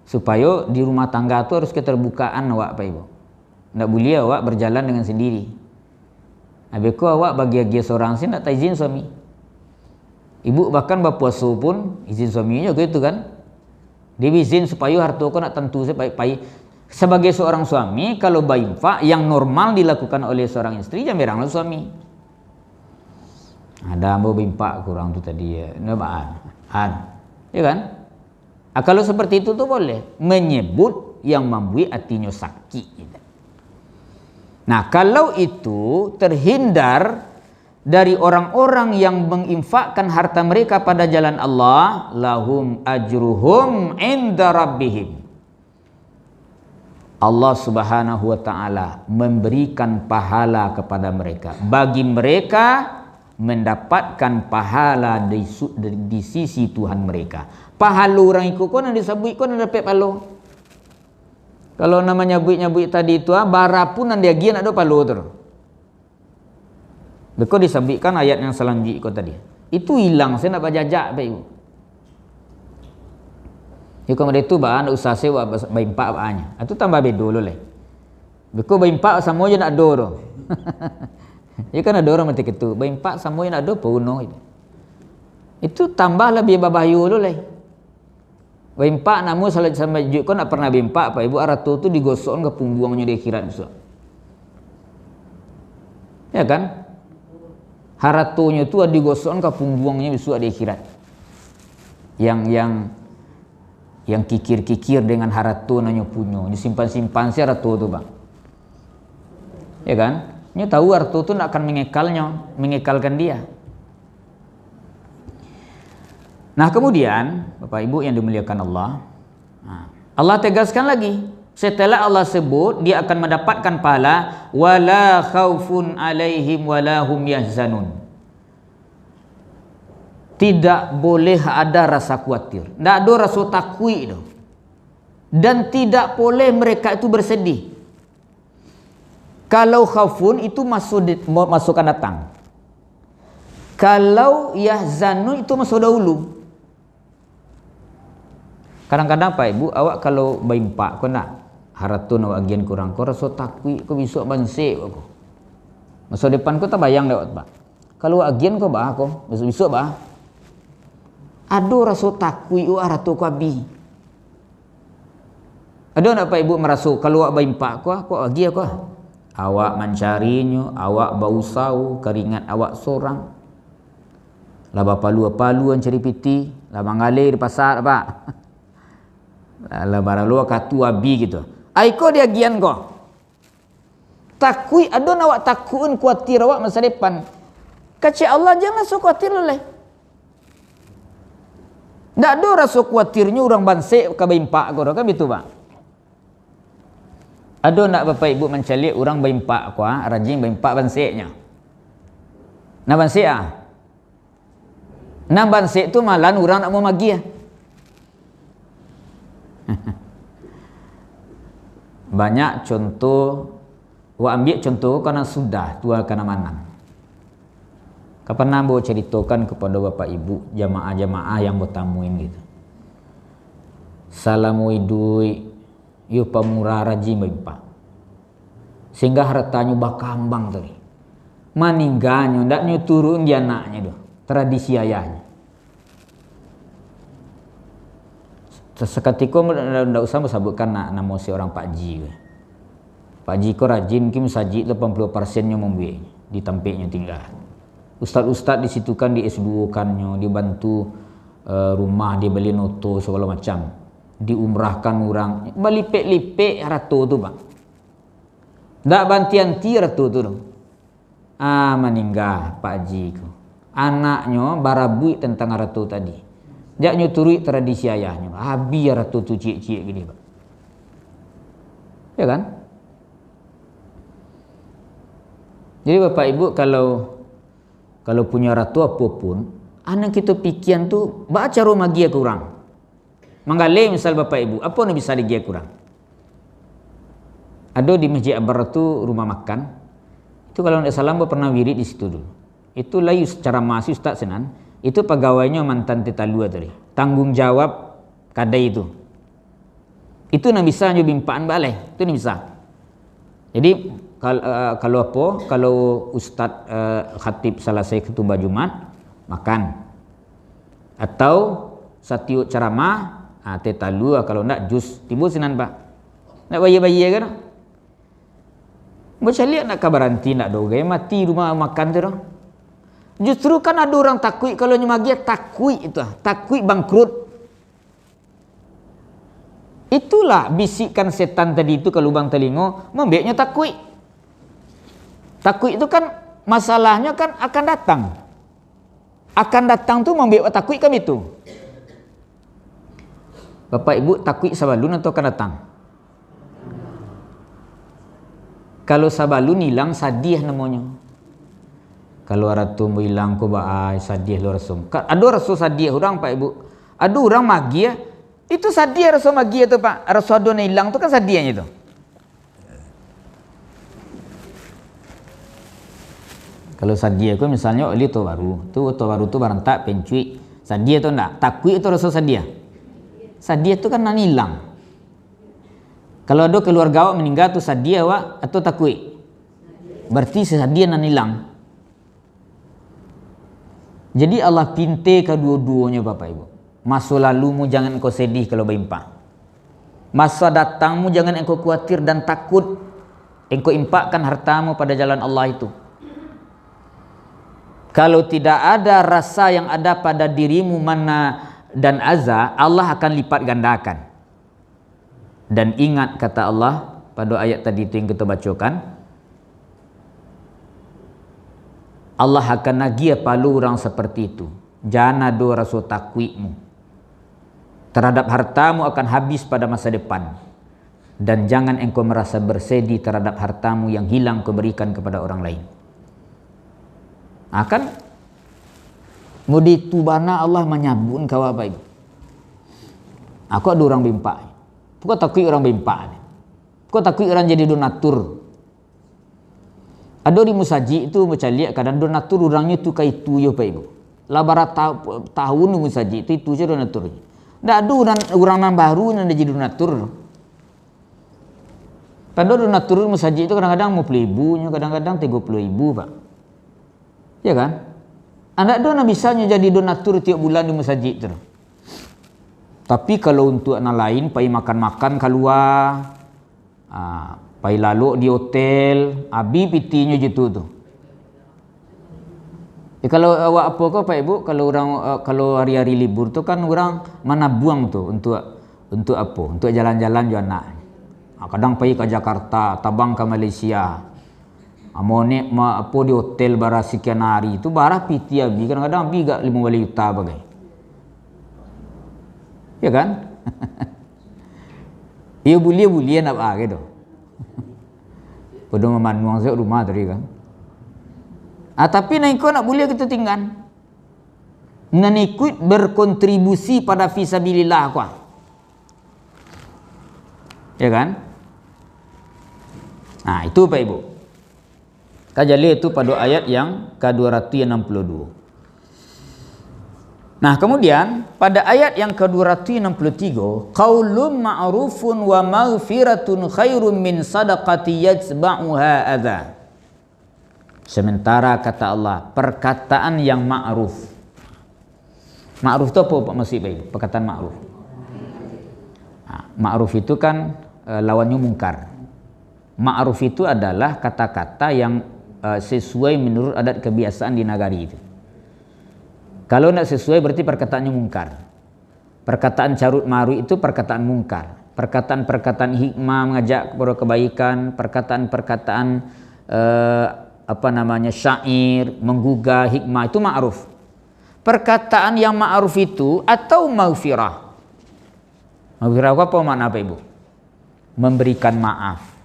Supaya di rumah tangga tu harus keterbukaan awak Pak Ibu. Nggak boleh awak berjalan dengan sendiri. Habis ku awak bagi seorang sih nak izin suami. Ibu bahkan berpuasa pun izin suaminya gitu kan. Dia izin supaya harta kau nak tentu baik-baik. Sebagai seorang suami kalau berinfak yang normal dilakukan oleh seorang istri jangan beranglah suami. Ada mau berinfak kurang tu tadi ya. Ya kan? Kalau seperti itu tuh boleh menyebut yang membuat hatinya sakit. Nah, kalau itu terhindar dari orang-orang yang menginfakkan harta mereka pada jalan Allah, lahum ajruhum inda rabbihim. Allah Subhanahu wa taala memberikan pahala kepada mereka. Bagi mereka mendapatkan pahala di sisi Tuhan mereka. Pahala orang ikut kau nak disabui kau nak dapat pahala. Kalau namanya nyabui tadi itu bara pun nanti dia nak ada pahala terus. Kau disabitkan ayat yang selanjutnya kau tadi. Itu hilang saya nak bajajak Pak Ibu. Ya kemudian itu bah nak usah sewa berimpak bahanya. Itu tambah bedo dulu lah. Kau berimpak sama je nak ada tu. Ya kan ada orang mati ketu. Berimpak sama je nak ada penuh itu. Itu tambah lebih babayu dulu lah. Berimpak namun sampai juk kau nak pernah berimpak Pak Ibu aratu tu digosok ke pungguangnya di akhirat besok. Ya kan? Haratonya tu digosok ke pungguangnya besok di akhirat. Yang kikir-kikir dengan harato nanya punya, disimpan-simpan si harato tu bang. Ya kan? Nya tahu harato tu nak akan mengekalkan dia. Nah kemudian Bapak Ibu yang dimuliakan Allah, Allah tegaskan lagi setelah Allah sebut dia akan mendapatkan pahala wala khaufun alaihim wala hum yahzanun. Tidak boleh ada rasa khawatir, tidak ada rasa takut itu, dan tidak boleh mereka itu bersedih. Kalau khaufun itu masukkan datang, kalau yahzanun itu masuk dahulu. Kadang-kadang Pak Ibu awak kalau berimpak kau nak haratun awak agian kurang kau rasa takut kau besok bansik aku. Masa depan kau tak bayang dah Pak. Kalau agian kau bah kau besok bah. Ada rasa takut haratu kau abi. Ada nak Pak Ibu merasa kalau awak berimpak kau agi aku. Awak mencarinya, awak bau sau, keringat awak sorang. Lah palu yang cari piti, lah mangalir di pasar Pak. Lah baralu katu abi gitu. Aiko dia gian kau. Takui ada awak takun kuatir awak masa depan. Kaci Allah jangan so kuatir leleh. Tak ada rasa kuatirnya orang bansik ke berimpak kau kan begitu Pak. Ada nak Bapak Ibu mencalik orang berimpak kau rajin berimpak bansiknya. Nak bansik Nak bansik tu malan orang nak mau magi Banyak contoh, ambil contoh kerana sudah tua kerana manang. Kapan nak ceritakan kepada Bapak Ibu jamaah-jamaah yang bertamuin gitu. Salamui duit, yu pamurah rajin berimpak. Sehingga hartanya bakambang tadi. Maningganyo ndak nyu turun dia anaknya doh, tradisi ayahnya. Seketika tidak usah sebutkan nama si orang Pak Ji. Pak Ji ko rajin mungkin saji 80%-nya membuat di tempatnya tinggal. Ustaz-ustaz di situ kan di S2 kannya dibantu rumah dibeli noto segala macam. Diumrahkan orang balipek-lipek ratu tu bang. Tak bantian-ti ratu tu. Meninggal Pak Ji ko. Anaknya barabui tentang ratu tadi. Jak nyuturi tradisi ayahnya. Habis ratu tu cik-cik gini Pak. Ya kan? Jadi Bapak Ibu kalau punya ratu apapun, anak kita pikiran tu baca rumah dia kurang. Manggale misal Bapak Ibu, apa yang bisa dia kurang? Ada di Masjid Abar tu rumah makan. Itu kalau tidak salah pernah wirid di situ dulu. Itu layu secara masih Ustaz Senan. Itu pegawainya mantan tetalua tadi. Tanggung jawab kadai itu. Itu nak bisa nyobimpaan balai. Itu nak bisa. Jadi kalau Ustaz khatib selesai khutbah Jumat makan. Atau setiap ceramah tetalua kalau nak jus timbul Senan Pak. Nak bayi-bayi kan? Macam lihat nak kabaranti nak dogai mati rumah makan tu dah. Justru kan ada orang takui kalau nyemagia takui itu, takui bangkrut. Itulah bisikan setan tadi itu ke lubang telinga, membiaknya takui. Takui itu kan masalahnya kan akan datang. Akan datang tu membiak takui kan itu. Bapak Ibu takui sabalun atau akan datang? Kalau sabalun hilang sadiah namanya. Kalau ratu hilang ko baai sadiah lo rasum. Ada rasul sadiah orang Pak Ibu. Ada orang magia itu sadiah rasul magia tu Pak. Rasul adon hilang tu kan sadiahnya tu. Kalau sadiah ko misalnya oli to baru. Tu barang tak pencui. Sadiah tu enggak. Takui itu rasul sadiah. Sadiah tu kan nan hilang. Kalau ada keluarga awak meninggal tu sadiah awak atau takui? Berarti sadiah nan hilang. Jadi Allah pinte kedua-duanya Bapak Ibu. Masa lalumu jangan engkau sedih kalau berimpak. Masa datangmu jangan engkau khawatir dan takut engkau impakkan hartamu pada jalan Allah itu. Kalau tidak ada rasa yang ada pada dirimu mana dan aza, Allah akan lipat gandakan. Dan ingat kata Allah pada ayat tadi itu yang kita bacakan, Allah akan nagia palu orang seperti itu. Jangan ada rasa takwimu terhadap hartamu akan habis pada masa depan. Dan jangan engkau merasa bersedih terhadap hartamu yang hilang kau berikan kepada orang lain. Akan mudi tubana Allah menyabun kau apa itu. Aku ada orang bimpak. Kau takut orang bimpak. Kau takut orang jadi donatur. Ada di musaji itu macam lihat kadang donatur orangnya tu kai tu yo Pak Ibu. Labara tahun di musaji itu je donatur. Ndak ada orang nan baru yang jadi donatur. Padahal donatur musaji itu kadang-kadang 50.000, kadang-kadang 30.000 Pak. Ya kan? Anda ada bisanya jadi donatur tiap bulan di musaji itu. Tapi kalau untuk anak lain, pergi makan-makan keluar, pergi lalu di hotel, abi pitinya gitu tu. Kalau awak apa kau Pak Ibu, kalau hari-hari libur tu kan orang mana buang tu untuk apa? Untuk jalan-jalan juga anak. Kadang pergi ke Jakarta, tabang ke Malaysia. Amonek apa di hotel bara sekian hari tu bara piti abi kadang-kadang abi gak 5 juta bagai. Ya kan? Ia boleh nak gitu. Pada memanduang saya rumah tadi kan. Tapi nak ikut nak boleh kita tinggal. Nak ikut berkontribusi pada fisabilillah kuah. Ya kan? Nah, itu Pak Ibu. Kajali itu pada ayat yang ke-262. Nah, kemudian pada ayat yang ke-263, qaulun ma'rufun wa maghfiratun khairun min sadaqati yatba'uha adza. Sementara kata Allah, perkataan yang ma'ruf. Ma'ruf itu apa maksud Pak Ibu? Perkataan ma'ruf. Ma'ruf itu kan lawannya mungkar. Ma'ruf itu adalah kata-kata yang sesuai menurut adat kebiasaan di negari itu. Kalau tidak sesuai berarti perkataannya mungkar. Perkataan carut marut itu perkataan mungkar. Perkataan-perkataan hikmah mengajak kepada kebaikan, perkataan-perkataan syair menggugah hikmah itu ma'ruf. Perkataan yang ma'ruf itu atau maghfirah. Maghfirah apa makna Pak Ibu? memberikan maaf.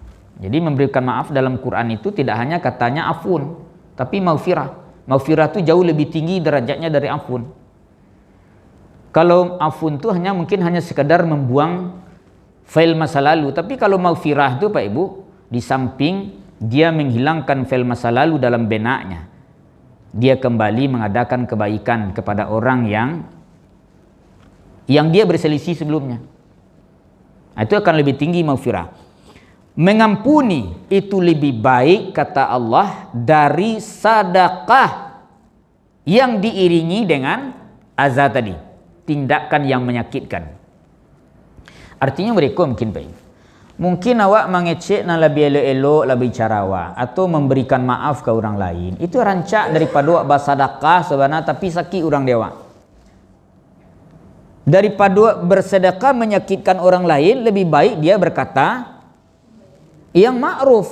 Jadi memberikan maaf dalam Quran itu tidak hanya katanya afun, tapi maghfirah. Maghfirah itu jauh lebih tinggi derajatnya dari afun. Kalau afun itu mungkin hanya sekadar membuang file masa lalu, tapi kalau maghfirah itu Pak Ibu, di samping dia menghilangkan file masa lalu dalam benaknya, dia kembali mengadakan kebaikan kepada orang yang dia berselisih sebelumnya. Itu akan lebih tinggi maghfirah. Mengampuni itu lebih baik kata Allah dari sedekah yang diiringi dengan azab tadi, tindakan yang menyakitkan. Artinya mereka mungkin baik. Mungkin awak mengecek na lebih elok-elok lebih cara awak, atau memberikan maaf ke orang lain. Itu rancak daripada awak bersedekah sebenarnya tapi sakit orang dia awak. Daripada bersedekah menyakitkan orang lain, lebih baik dia berkata yang ma'ruf.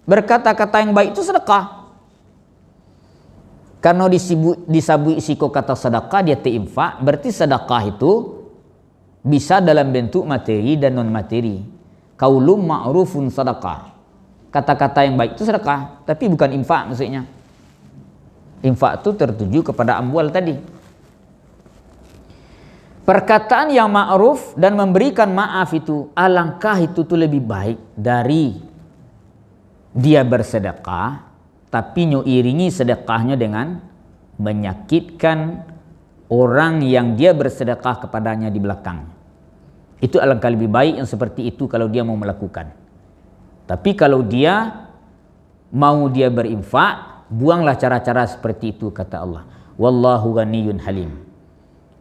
Berkata-kata yang baik itu sedekah. Karena disabui siko kata sedekah dia terinfak, berarti sedekah itu bisa dalam bentuk materi dan non materi. Qaulun ma'rufun sedekah. Kata-kata yang baik itu sedekah, tapi bukan infak maksudnya. Infak itu tertuju kepada amwal tadi. Perkataan yang ma'ruf dan memberikan maaf itu, alangkah itu tuh lebih baik dari dia bersedekah tapi iringi sedekahnya dengan menyakitkan orang yang dia bersedekah kepadanya di belakang. Itu alangkah lebih baik yang seperti itu kalau dia mau melakukan. Tapi kalau dia mau dia berinfak, buanglah cara-cara seperti itu kata Allah. Wallahu ghaniyyun halim.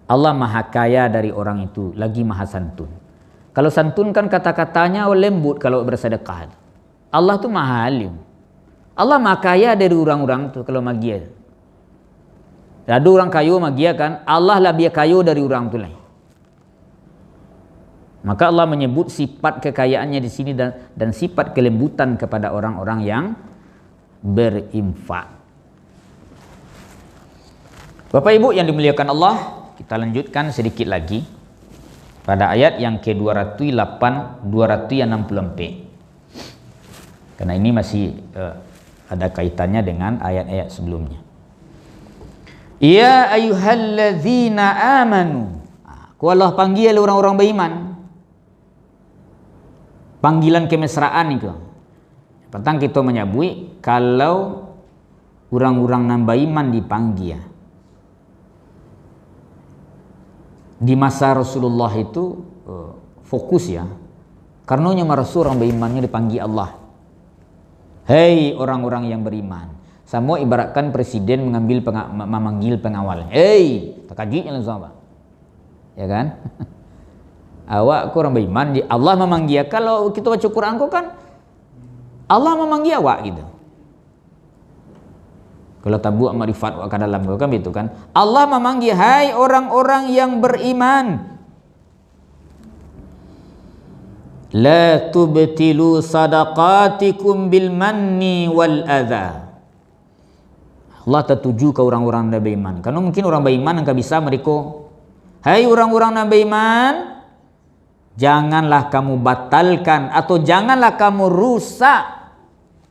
Allah maha kaya dari orang itu, lagi maha santun. Kalau santun kan kata-katanya lembut kalau bersedekah. Allah tu maha halim. Allah maha kaya dari orang-orang tu kalau magia. Ada orang kayu magia kan, Allah lebih kaya dari orang tu lain. Maka Allah menyebut sifat kekayaannya di sini dan sifat kelembutan kepada orang-orang yang berinfak. Bapak Ibu yang dimuliakan Allah, kita lanjutkan sedikit lagi pada ayat yang ke-208 264. Karena ini masih ada kaitannya dengan ayat-ayat sebelumnya. Ya ayyuhalladzina amanu. Ku Allah panggil orang-orang beriman. Panggilan kemesraan itu. Petang kita menyebut kalau orang-orang nan beriman dipanggil. Di masa Rasulullah itu fokus ya. Karena Rasul orang berimannya dipanggil Allah. Hei orang-orang yang beriman. Sama ibaratkan presiden memanggil pengawal. Hei, takajiknya langsung apa? Ya kan? Awak orang beriman, Allah memanggil. Kalau kita baca Quran kan Allah memanggil awak gitu. Kalau tabu ma'rifat wa dalam kan begitu kan. Allah memanggil, hai orang-orang yang beriman. La tubtilu sadaqatikum bil manni wal adha. Allah tertuju ke orang-orang yang beriman. Karena mungkin orang beriman enggak bisa mereka. Hai orang-orang yang beriman, janganlah kamu batalkan atau janganlah kamu rusak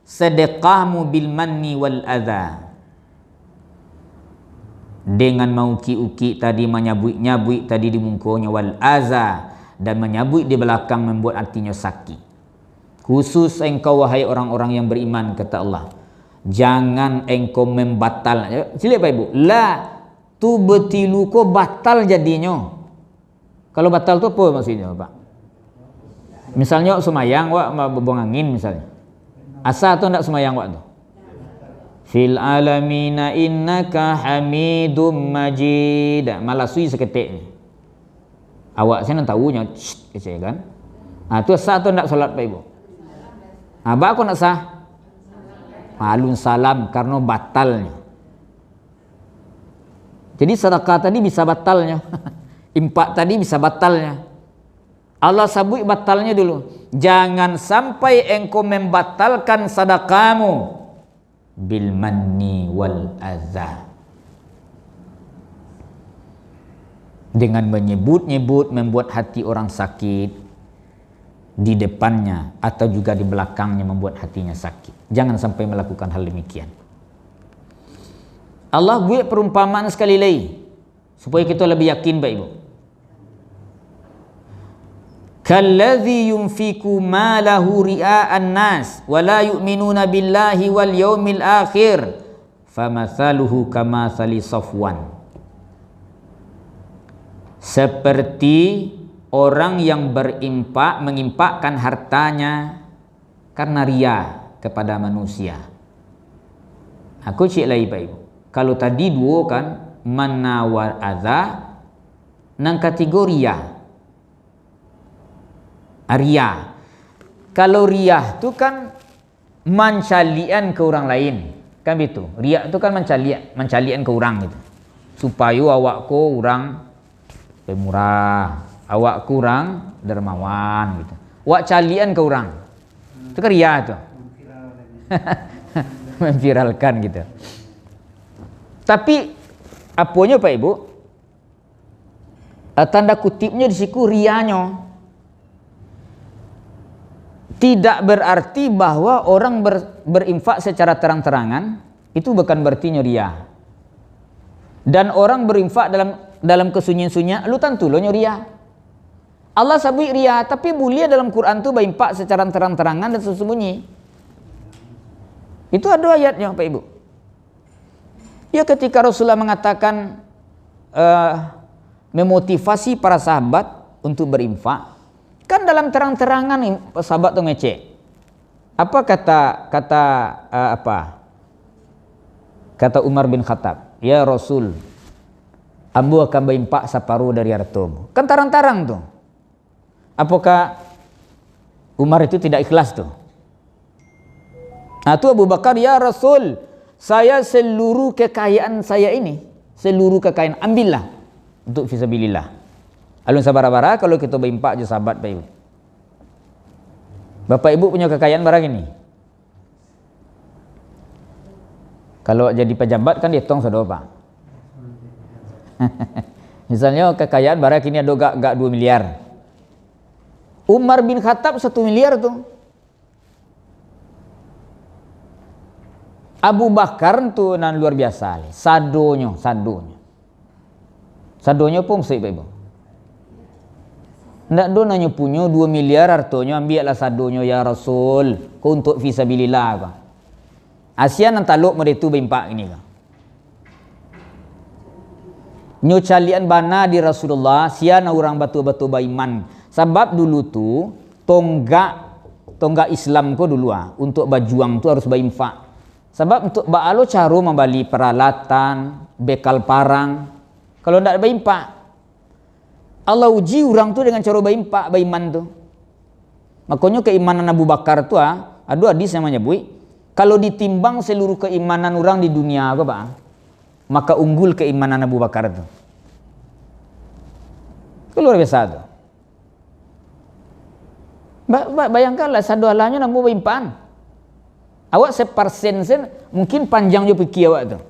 sedekahmu bil manni wal adha. Dengan mauki-uki tadi, menyabui-nyabui tadi di mungkonya, wal aza, dan menyabui di belakang membuat artinya sakit. Khusus engkau wahai orang-orang yang beriman kata Allah, jangan engkau membatal. Sila Pak Ibu, la tubtilu ko batal jadinya. Kalau batal itu apa maksudnya Pak? Misalnya semayang wak buang angin misalnya. Asa atau enggak semayang wak tu? Fil alamina innaka hamidum majid. Malasui seketik ni. Awak saya nak tahunya, saya kan. Tu sah atau nak solat Pak Ibu? Apa aku nak sah? Malun salam karena batalnya. Jadi sedekah tadi bisa batalnya. Impak tadi bisa batalnya. Allah sabut batalnya dulu. Jangan sampai engkau membatalkan sedekahmu bil manni wal adza, dengan menyebut-nyebut membuat hati orang sakit, di depannya atau juga di belakangnya membuat hatinya sakit. Jangan sampai melakukan hal demikian. Allah buat perumpamaan sekali lagi supaya kita lebih yakin, Bapak Ibu. Kalladzi yunfiku malahu ria'an nas wa la yu'minuna billahi wal yaumil akhir famathaluhu kamathali safwan. Seperti orang yang mengimpakkan hartanya karena ria kepada manusia. Aku cik lagi, Pak Ibu. Kalau tadi dua kan manna wa adza nang kategori ria. Kalau ria tu kan mencalian ke orang lain, kan begitu. Ria tu kan mencalian ke orang gitu. Supaya awakku orang pemurah, awak kurang dermawan gitu. Wak calian ke orang. Itu kan ria tu. Memviralkan gitu. Tapi apanya, Pak Ibu? Tanda kutipnya di situ rianya. Tidak berarti bahwa orang berinfak secara terang-terangan itu bukan berarti ria. Dan orang berinfak dalam kesunyian-sunyian lu tentu lo ria. Allah sabui ria, tapi mulia dalam Quran tu berinfak secara terang-terangan dan sembunyi. Itu ada ayatnya, Pak Ibu. Ya, ketika Rasulullah mengatakan memotivasi para sahabat untuk berinfak, kan dalam terang-terangan sahabat tu ngecek. Apa kata Umar bin Khattab, ya Rasul, ambu akan berinfak separuh dari hartamu. Kan tarang-tarang tu. Apakah Umar itu tidak ikhlas tu? Nah, tu Abu Bakar, ya Rasul, saya seluruh kekayaan saya ini, seluruh kekayaan ambillah untuk fisabilillah. Alun sabar-bara kalau kita berimpak je sahabat, Pak Ibu. Bapak Ibu punya kekayaan barang ini. Kalau jadi pejabat kan dihitung sudah, Pak. Misalnya kekayaan barang ini ada gak 2 miliar. Umar bin Khattab 1 miliar tuh. Abu Bakar tu nan luar biasa, sadonya pun sih, Pak Ibu. Ndak do nanya punya 2 miliar hartonya, ambillah sadonya ya Rasul, ku untuk fisabilillah apa. Asian nan taluk meretu bimpak ini ka. Nyo calian bana di Rasulullah, siana orang batu-batu baiman. Sebab dulu tu tonggak Islam ko dulu untuk berjuang tu harus berinfak. Sebab untuk ba'alo caro membeli peralatan, bekal parang. Kalau tidak berimpak, Allah uji orang tu dengan cara berimpak, beriman tu. Makanya keimanan Abu Bakar tu ada hadis yang menyebut, kalau ditimbang seluruh keimanan orang di dunia apa Pak, maka unggul keimanan Abu Bakar tu. Luar biasa tu. Bayangkanlah sadualanya namu berimpakan. Awak sepersen mungkin panjang je fikir awak tu.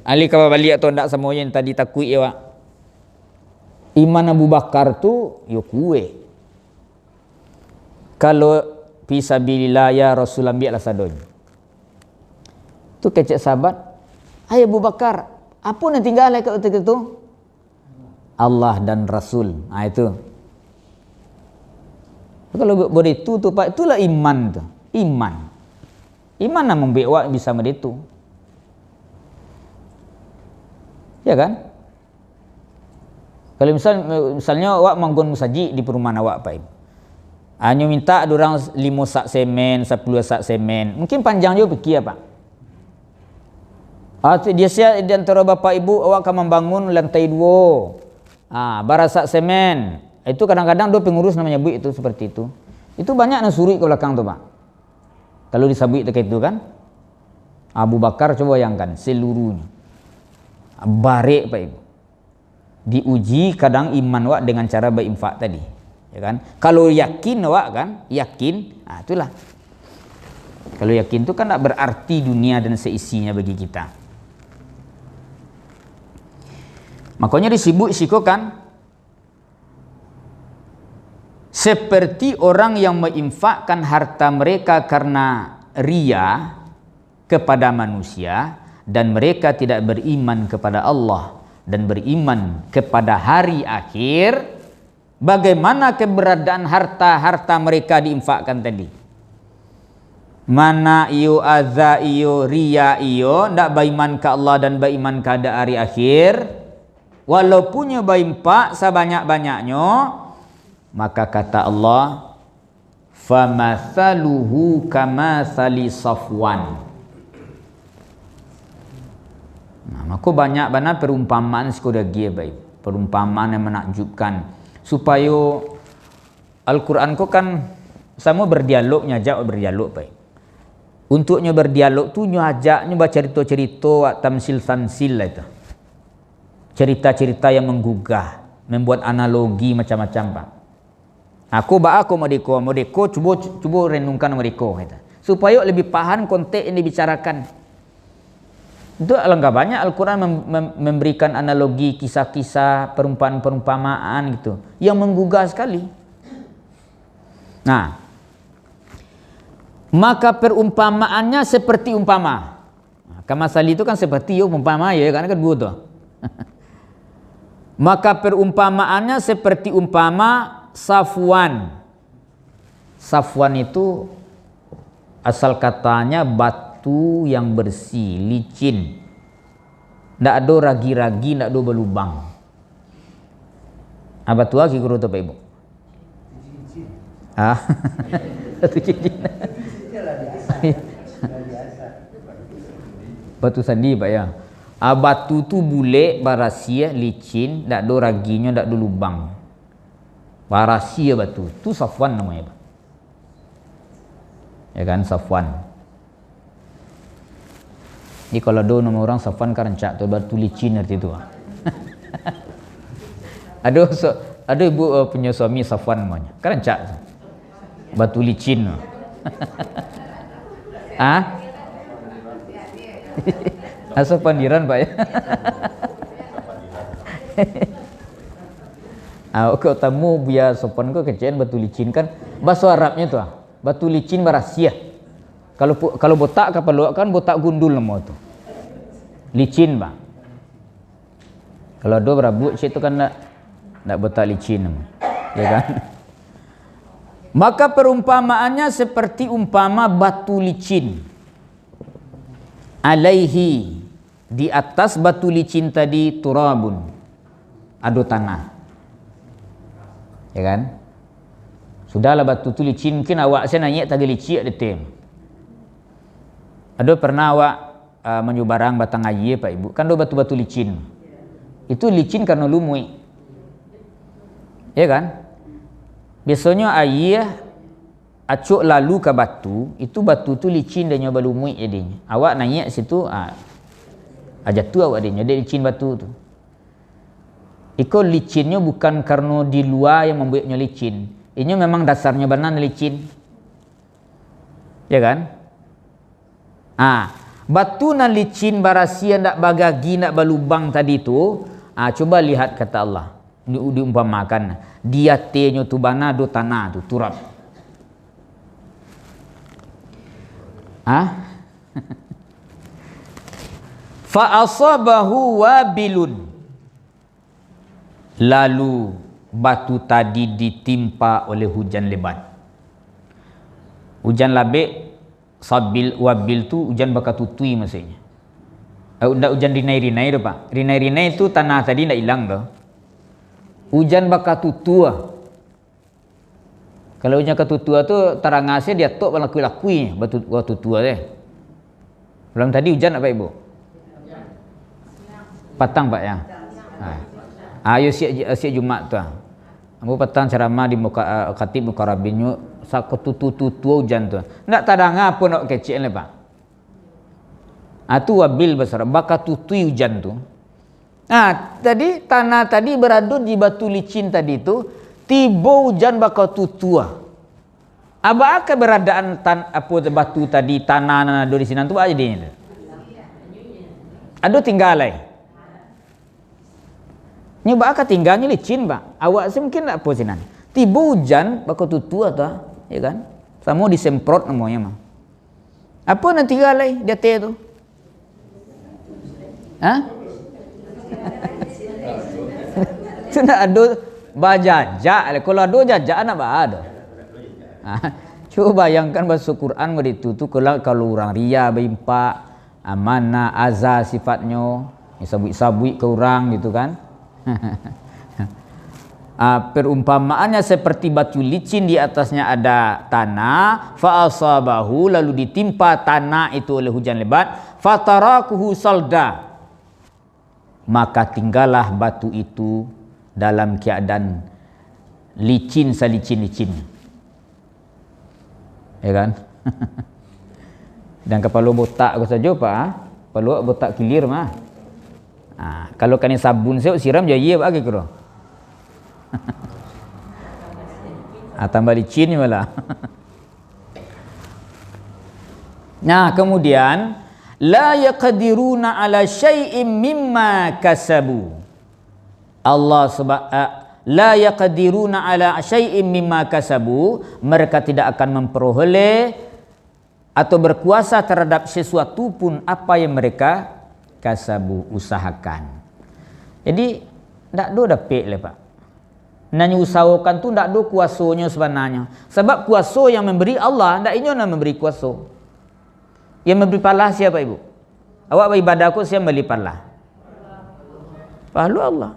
Ali kau balik atau ndak semuanya yang tadi takui awak. Iman Abu Bakar tu yo kue. Kalau fisabilillah ya Rasul ambillah sadon. Tu kecek sahabat, "Hai Abu Bakar, apa yang tinggal kat itu?" Allah dan Rasul. Itu. Kalau begitu tu Pak, itulah iman tu. Iman yang membuat awak bisa begitu. Ya kan? Kalau misalnya awak manggon musajid di perumahan awak Pak. Hanya minta orang 5 sak semen, 10 sak semen. Mungkin panjang juga fikir Pak. Dia siap di antara bapak ibu awak akan membangun lantai 2. Barasak semen. Itu kadang-kadang do pengurus namanya bu itu seperti itu. Itu banyak yang suri ke belakang tu Pak. Kalau disabui terkait itu kan. Abu Bakar coba bayangkan seluruhnya. Barek Pak Ibu. Diuji kadang iman wak dengan cara berinfak tadi. Ya kan? Kalau yakin wak kan, yakin, itulah. Kalau yakin itu kan tak berarti dunia dan seisinya bagi kita. Makanya disibuk siko kan seperti orang yang menginfakkan harta mereka karena ria kepada manusia, dan mereka tidak beriman kepada Allah dan beriman kepada hari akhir. Bagaimana keberadaan harta-harta mereka diinfakkan tadi? Mana iyo azza iyo ria iyo ndak beriman ke Allah dan beriman kepada hari akhir, walaupun nyo berinfak sebanyak-banyaknya, maka kata Allah, famathaluhu kamathali Safwan. Nah, maka banyak benar perumpamaan sekudagi baik, perumpamaan yang menakjubkan, supaya Al-Quran ko kan sama berdialog, nyajak berdialog baik. Untuknya berdialog tu nyajaknya baca cerita-cerita tamsil-tamsil lah itu. Cerita-cerita yang menggugah, membuat analogi macam-macam pak. Aku modeko cuba renungkan modeko gitu. Supaya lebih paham konteks yang dibicarakan. Itu alangkah banyak Al-Quran memberikan analogi, kisah-kisah, perumpamaan-perumpamaan gitu yang menggugah sekali. Nah, maka perumpamaannya seperti umpama. Kamasali itu kan seperti umpama ya kan begitu. Maka perumpamaannya seperti umpama Safwan. Safwan itu asal katanya batu yang bersih, licin. Ndak ada ragi-ragi, ndak ada berlubang. Apa tu lagi guru tu Pak Ibu? Ah. Batu cincin. Batu sandi Pak ya. Batu tu bulat, barasia, licin, ndak ada raginya, ndak ada lubang. Barasia batu. Tu Safwan namanya Pak. Ya kan Safwan. Ini kalau ada nama orang Safwan karancak tu batu licin arti tu. Ada ibu punya suami Safwan namanya. Karancak. Batu licin. Ah? Asal pandiran Pak ya. Kau tamu biar sopan kau kecil batu licin kan bahasa Arabnya tu batu licin barasia. Kalau botak kapal kan botak gundul nama tu. Licin Pak. Kalau ada berabuk situ kan nak botak licin nama. Ya kan? Maka perumpamaannya seperti umpama batu licin. Alaihi, di atas batu licin tadi turabun, ada tanah. Ya kan? Sudahlah batu tu licin, mungkin awak saya nanya tadi licin ada tem. Ada pernah awak menyubarang batang air Pak Ibu, kan ada batu-batu licin. Itu licin karena lumui. Ya kan? Biasanya air acuk lalu ke batu, itu batu tu licin dan nyoba lumui jadinya. Awak naik situ jatuh awak dia ada licin batu tu. Iko licinnya bukan karena di luar yang membuatnya licin. Ini memang dasarnya benar licin. Ya kan? Batu nan licin barasia ndak bagagi ndak balubang tadi tu, coba lihat kata Allah. Diumpamakan dia tenyo tu bana do tanah tu turab. Fa asabahu wabilun, lalu batu tadi ditimpa oleh hujan lebat. Hujan labik, sabil wabil tu hujan bakal tutui maksudnya. Ndak hujan rinai-rinai tu Pak. Rinai-rinai tu tanah tadi ndak hilang tu. Hujan bakal tutua. Kalau hujan ketutua tu terangase dia tok lakui-lakui batu tua deh. Belum tadi hujan apa Ibu? Patang Pak ya. Ayo siap Jumat tu. Ambo petang ceramah di muka khatib mukarrabinyu sak tutu hujan tu. Ndak tadanga pun nak kecil le Pak. Tu wabil besar bakal tutui hujan tu. Tadi tanah tadi berada di batu licin tadi tu, tiba hujan bakal tutua. Apa keberadaan batu tadi tanah di sini tu apa jadinya? Aduh tinggal nyoba tinggalnya licin Pak. Awak mungkin tak posinan. Tiba hujan bakal tutu atau, ya kan? Sama disemprot namanya mah. Apa nanti galai dia teh tu? Hah? Itu nak ada bajajak. Kalau ada jajak nak ada. Coba bayangkan bahasa Quran begitu tu kalau orang ria berimpak amanah azza sifatnya sabui ke orang gitu kan. Perumpamaannya seperti batu licin, di atasnya ada tanah, fa asabahu, lalu ditimpa tanah itu oleh hujan lebat, fatarakuhu salda, maka tinggallah batu itu dalam keadaan licin salicin-licin, ya kan? Dan kepala botak aku saja pak, kepala botak kilir mah. Kalau kena sabun saya siram je iya bagi kira. Tambah licin malah. Nah, kemudian la yaqdiruna ala syai'in mimma kasabu. La yaqdiruna ala syai'in mimma kasabu, mereka tidak akan memperoleh atau berkuasa terhadap sesuatu pun apa yang mereka kasabu, usahakan. Jadi tak ada dapat le pak. Nanya usahakan tu tak ada kuasanya sebenarnya. Sebab kuasa yang memberi Allah, tak inyo nak memberi kuasa. Yang memberi pahala siapa ibu? Awak beribadah aku siapa beri pahala? Pahala Allah.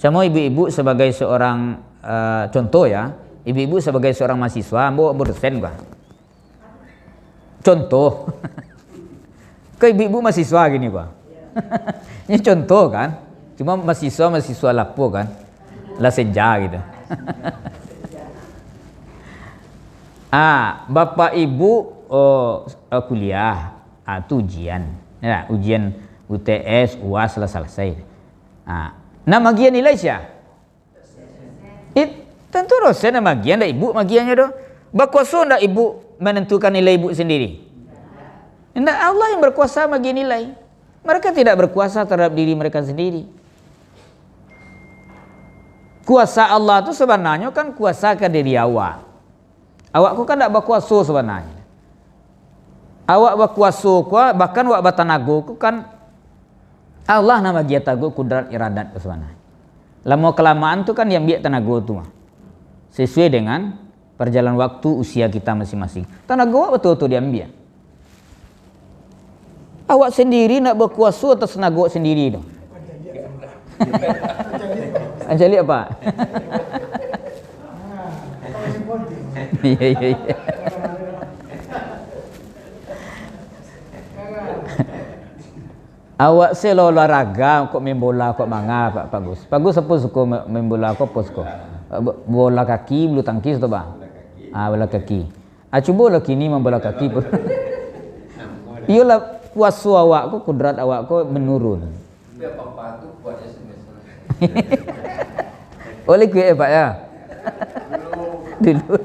Sama ibu-ibu sebagai seorang contoh ya, ibu-ibu sebagai seorang mahasiswa, ambo berdosen gua. Contoh. Ke ibu-ibu mahasiswa gini gua. Ini contoh kan. Cuma mahasiswa lapo kan. Lah senja gitu. Bapak ibu kuliah, tu ujian. Ya, ujian UTS, UAS lah selesai. Nah magian nilai siapa? Tentu dosen magian, dah ibu magiannya doh. Berkuasa ndak ibu menentukan nilai ibu sendiri? Ndak, Allah yang berkuasa bagi nilai. Mereka tidak berkuasa terhadap diri mereka sendiri. Kuasa Allah itu sebenarnya kan kuasa ke diri awak. Awakku kan tak berkuasa sebenarnya. Awak berkuasa bahkan awak bertanago kan Allah nama dia tago kudrat iradat sebenarnya. Lama kelamaan tu kan yang biak tanago tu mah. Sesuai dengan perjalanan waktu usia kita masing-masing. Tanago awak betul-betul diambil. Awak sendiri nak berkuasa atas tenaga sendiri tu. Anjali apa? Iya. Awak selo olahraga kok main bola kok manga Pak Bagus. Bagus apa suka main bola kok apa suka? Bola kaki, bulu tangkis tu bang. Bola kaki. Cuba lah kini main bola kaki pun. Iyalah kuasa awak kok, kudrat awak kok menurun. Biar papa tu buatnya semester. Oleh kuih Pak ya. Dulu.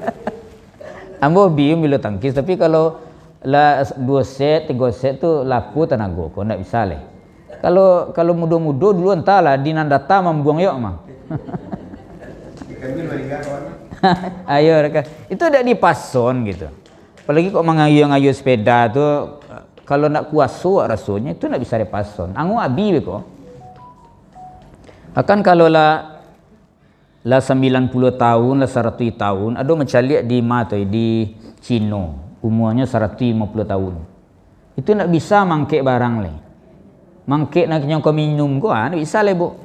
Ambo bium bila tangkis, tapi kalau lah 2 set, 3 set tu laku tenaga kok ndak bisa leh. Kalau muda-muda dulu entahlah dinandata membuang yok mah. Ayo reka. Itu ndak dipason gitu. Apalagi kok mengayu-ngayu sepeda tu kalau nak kuasa rasanya itu ndak bisa dipason. Angu abi kok. Akan kalau lah 90 tahun, lah 100 tahun, ada macam lihat di mata di Cina, umurnya 150 tahun. Itu nak bisa mangkek barang le. Mangkek nak nyong kau minum kau nak bisa le bu.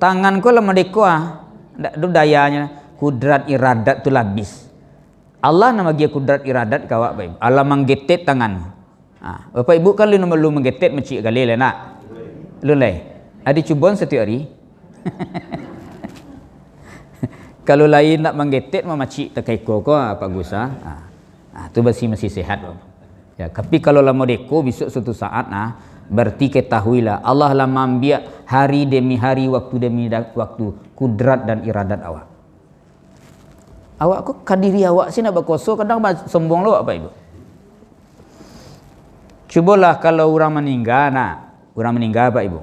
Tangan kau lah merdeka ndak ada dayanya, kudrat iradat tu labis. Allah nama dia kudrat iradat kawak baik. Allah menggetet tangan. Bapak ibu kan lu menggetet mencik kali le nak. Lu le. Ada cubon setiap hari. Kalau lain nak menggetet memacik terkeko ko Pak Gus tu masih sehat. Ya, tapi kalau lama deko besok suatu saat berarti ketahuilah Allah lah membiak hari demi hari, waktu demi waktu, kudrat dan iradat awak. Awak kok kadiri awak sih nak berkuasa kadang sombong lo apa ibu. Cubalah kalau orang meninggal Pak ibu.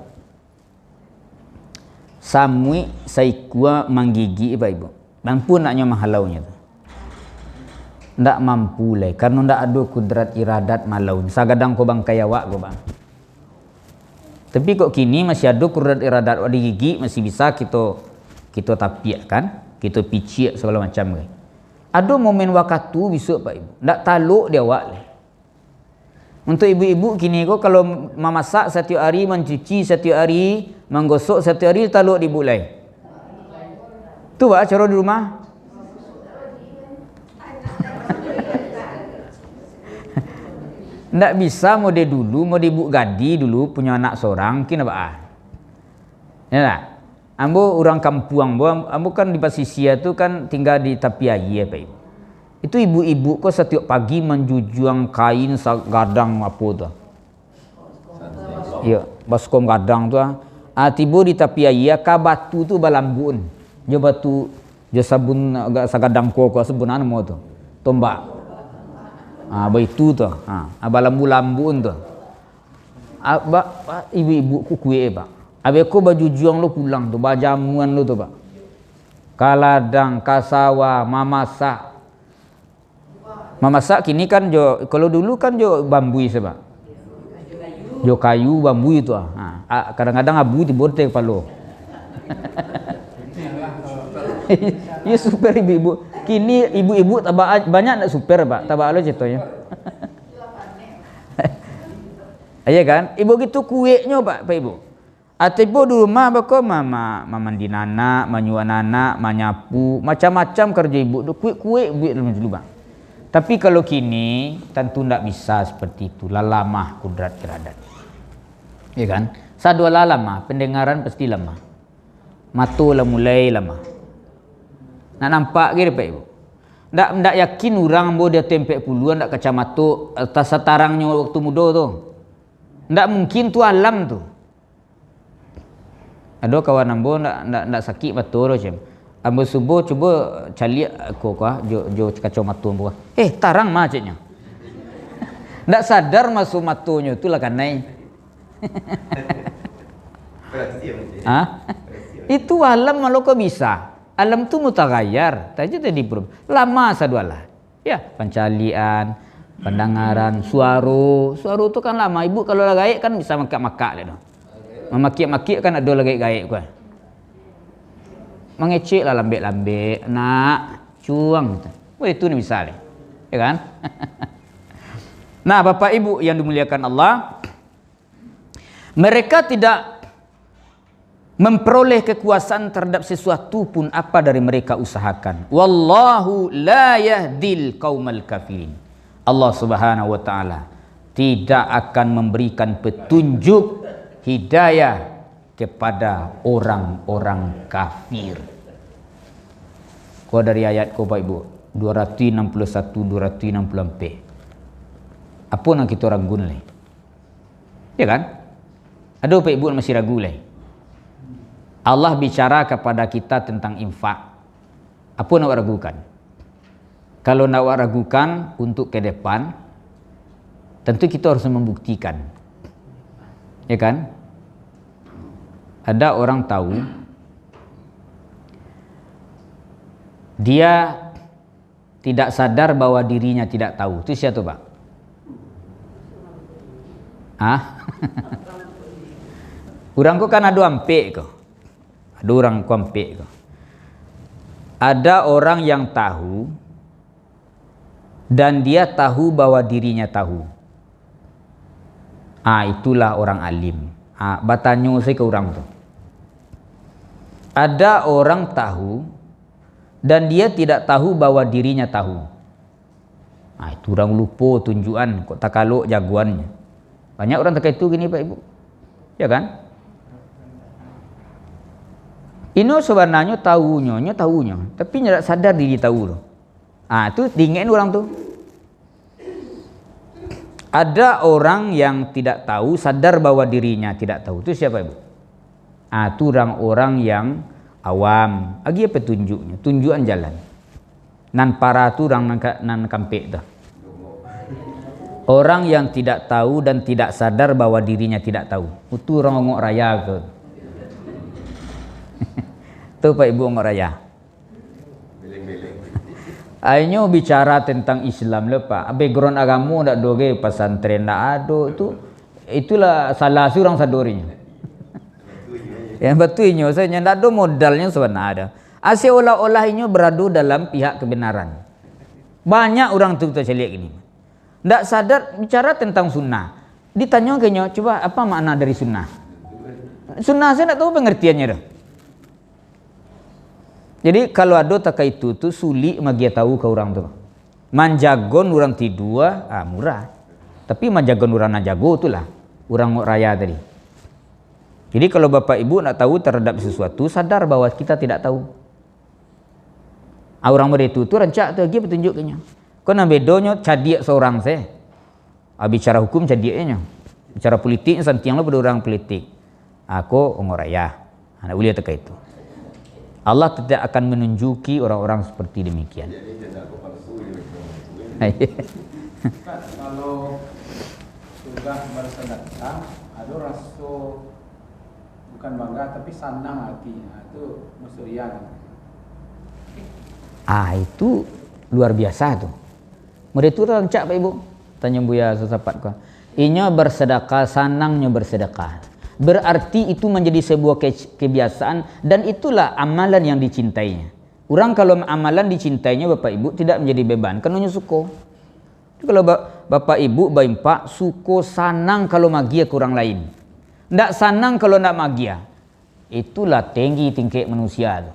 samui saikua manggigi Pak Ibu. Mampu naknya mahalaunya tu. Ndak mampu leh karena ndak ada kudrat iradat malaun. Sagadang ko bang kaya wak ko bang. Tapi kok kini masih ada kudrat iradat wak di gigi masih bisa kita tapiak kan, kita piciak segala macam ke. Ada momen wakatu besok Pak Ibu. Ndak taluk dia wak leh. Untuk ibu-ibu kini kok kalau memasak setiap hari, mencuci setiap hari, menggosok setiap hari, taluk di bulai. Tu Pak cara di rumah. Ndak bisa mau dia dulu, mau dibu gadi dulu punya anak seorang, mungkin apa? Ya tak? Ambo orang kampung, ambo kan di Pasisia tu kan tinggal di tepi air Pak Ibu. Itu ibu-ibu kok setiap pagi menjujuang kain gadang apa tu? Iya, baskom gadang tu. Tiba di tepi air, ka batu tu balambun. Jo batu, jo sabun sagadang koko sebunan mo tu. Tombak. Baitu tu. Balambu-lambun tu. Ibu-ibu ku kuih Pak. Abe ko baju juang lu pulang tu, bajamuan lu tu Pak. Kaladang, kasawa, mamasak. Mamasak kini kan jo, kalau dulu kan jo bambu sebab. Jo kayu bambu itu kadang-kadang abu tibur teh palo. Ya super ibu-ibu. Kini ibu-ibu banyak nak super Pak. Tabak lo ceritanya. Iya kan? Ibu gitu kueknya Pak Ibu. Atibo di rumah bako mama mandi anak, manyuan anak, menyapu, macam-macam kerja ibu. Kuek-kuek ibu dulu Pak. Tapi kalau kini tentu tidak bisa seperti itu. Lamah kudrat iradat. Ya kan? Sadua lama, pendengaran pasti lama. Mata lah mulai lama. Nak nampak gitu Pak Ibu. Ndak yakin orang bo dia tempek puluhan ndak kacamata atas satarangnya waktu muda tu. Ndak mungkin tu alam tu. Ada kawan ambo ndak sakit mata macam. Ambo subuh cuba cali aku jo kacau mata ambo. Tarang macetnya. Ndak sadar masuk matanya tu lah kanai. Itu alam malu kok bisa. Alam tu mutaghayyar, tadi lama sadualah. Ya, pencalian, pendengaran, suara tu kan lama. Ibu kalau lagi gaik kan bisa makak-makak le doh. Memaki-maki kan ada lagi gaik kan. Mengecek lah lambek-lambek, nak cuang gitu. Wah itu nih misalnya. Ya kan? Nah, Bapak Ibu yang dimuliakan Allah, mereka tidak memperoleh kekuasaan terhadap sesuatu pun apa dari mereka usahakan. Wallahu la yahdil qaumal kafirin. Allah Subhanahu wa taala tidak akan memberikan petunjuk hidayah kepada orang-orang kafir. Kau dari ayat kau Pak Ibu 261 264. Apa nak kita ragu ni? Ya kan? Ada Pak Ibu masih ragu leh. Allah bicara kepada kita tentang infak. Apa nak ragukan? Kalau nak ragukan untuk ke depan, tentu kita harus membuktikan. Ya kan? Ada orang tahu dia tidak sadar bahwa dirinya tidak tahu. Itu siapa Pak? Orang kau kan ada ampek kau. Ada orang kompek. Ada orang yang tahu dan dia tahu bahwa dirinya tahu. Itulah orang alim. Batanyo saya ke orang tu. Ada orang tahu dan dia tidak tahu bahwa dirinya tahu. Itu orang lupa tunjukan kok tak kalok jagoannya. Banyak orang tak itu gini Pak Ibu. Ya kan? Ino sebenarnya tahunya, tapi tidak sadar diri tahu tu. Itu dingin orang tu. Ada orang yang tidak tahu, sadar bahwa dirinya tidak tahu. Itu siapa Ibu? Itu orang-orang yang awam. Lagi apa tunjuknya? Tunjukan jalan. Nan para tu orang nan kampek tu. Orang yang tidak tahu dan tidak sadar bahwa dirinya tidak tahu. Itu orang ngok raya ke. Tuh Pak Ibu ngok raya. Ayo bicara tentang Islam le Pak. Background agama ndak doge pesantren ndak ado itulah salah surang sadorinya. Yang betulnya saya ndak ada modalnya sebenarnya. Asyik olah-olah ini beradu dalam pihak kebenaran. Banyak orang tu tercelik ini. Ndak sadar bicara tentang sunnah. Ditanya kayaknya, coba apa makna dari sunnah? Sunnah saya ndak tahu pengertiannya dah. Jadi kalau ada tak itu tu sulit magia tahu ke orang tu. Manjagon orang tidua, murah. Tapi manjagon orang najago itulah orang ngok raya tadi. Jadi kalau Bapak Ibu nak tahu terhadap sesuatu, sadar bahwa kita tidak tahu. Orang begitu tu rancak tu lagi petunjuknya. Kau nak bedonya cadiak seorang saya. Bicara hukum cadiaknya. Bicara politik santiang lah pada orang politik. Aku ngok raya. Nak boleh tak itu. Allah tidak akan menunjuki orang-orang seperti demikian. Kalau sudah bersedekah, ada rasa bukan bangga tapi senang hati. Itu musurian. Itu luar biasa tuh. Mereka itu rancak Pak Ibu. Tanya Buya sesapat kau. Inya bersedekah, senangnya bersedekah. Berarti itu menjadi sebuah kebiasaan dan itulah amalan yang dicintainya. Orang kalau amalan dicintainya Bapak Ibu tidak menjadi beban, karena suko. Kalau Bapak Ibu baimpak suko sanang kalau magia ke orang lain. Ndak sanang kalau ndak magia. Itulah tinggi tingkat manusia tu.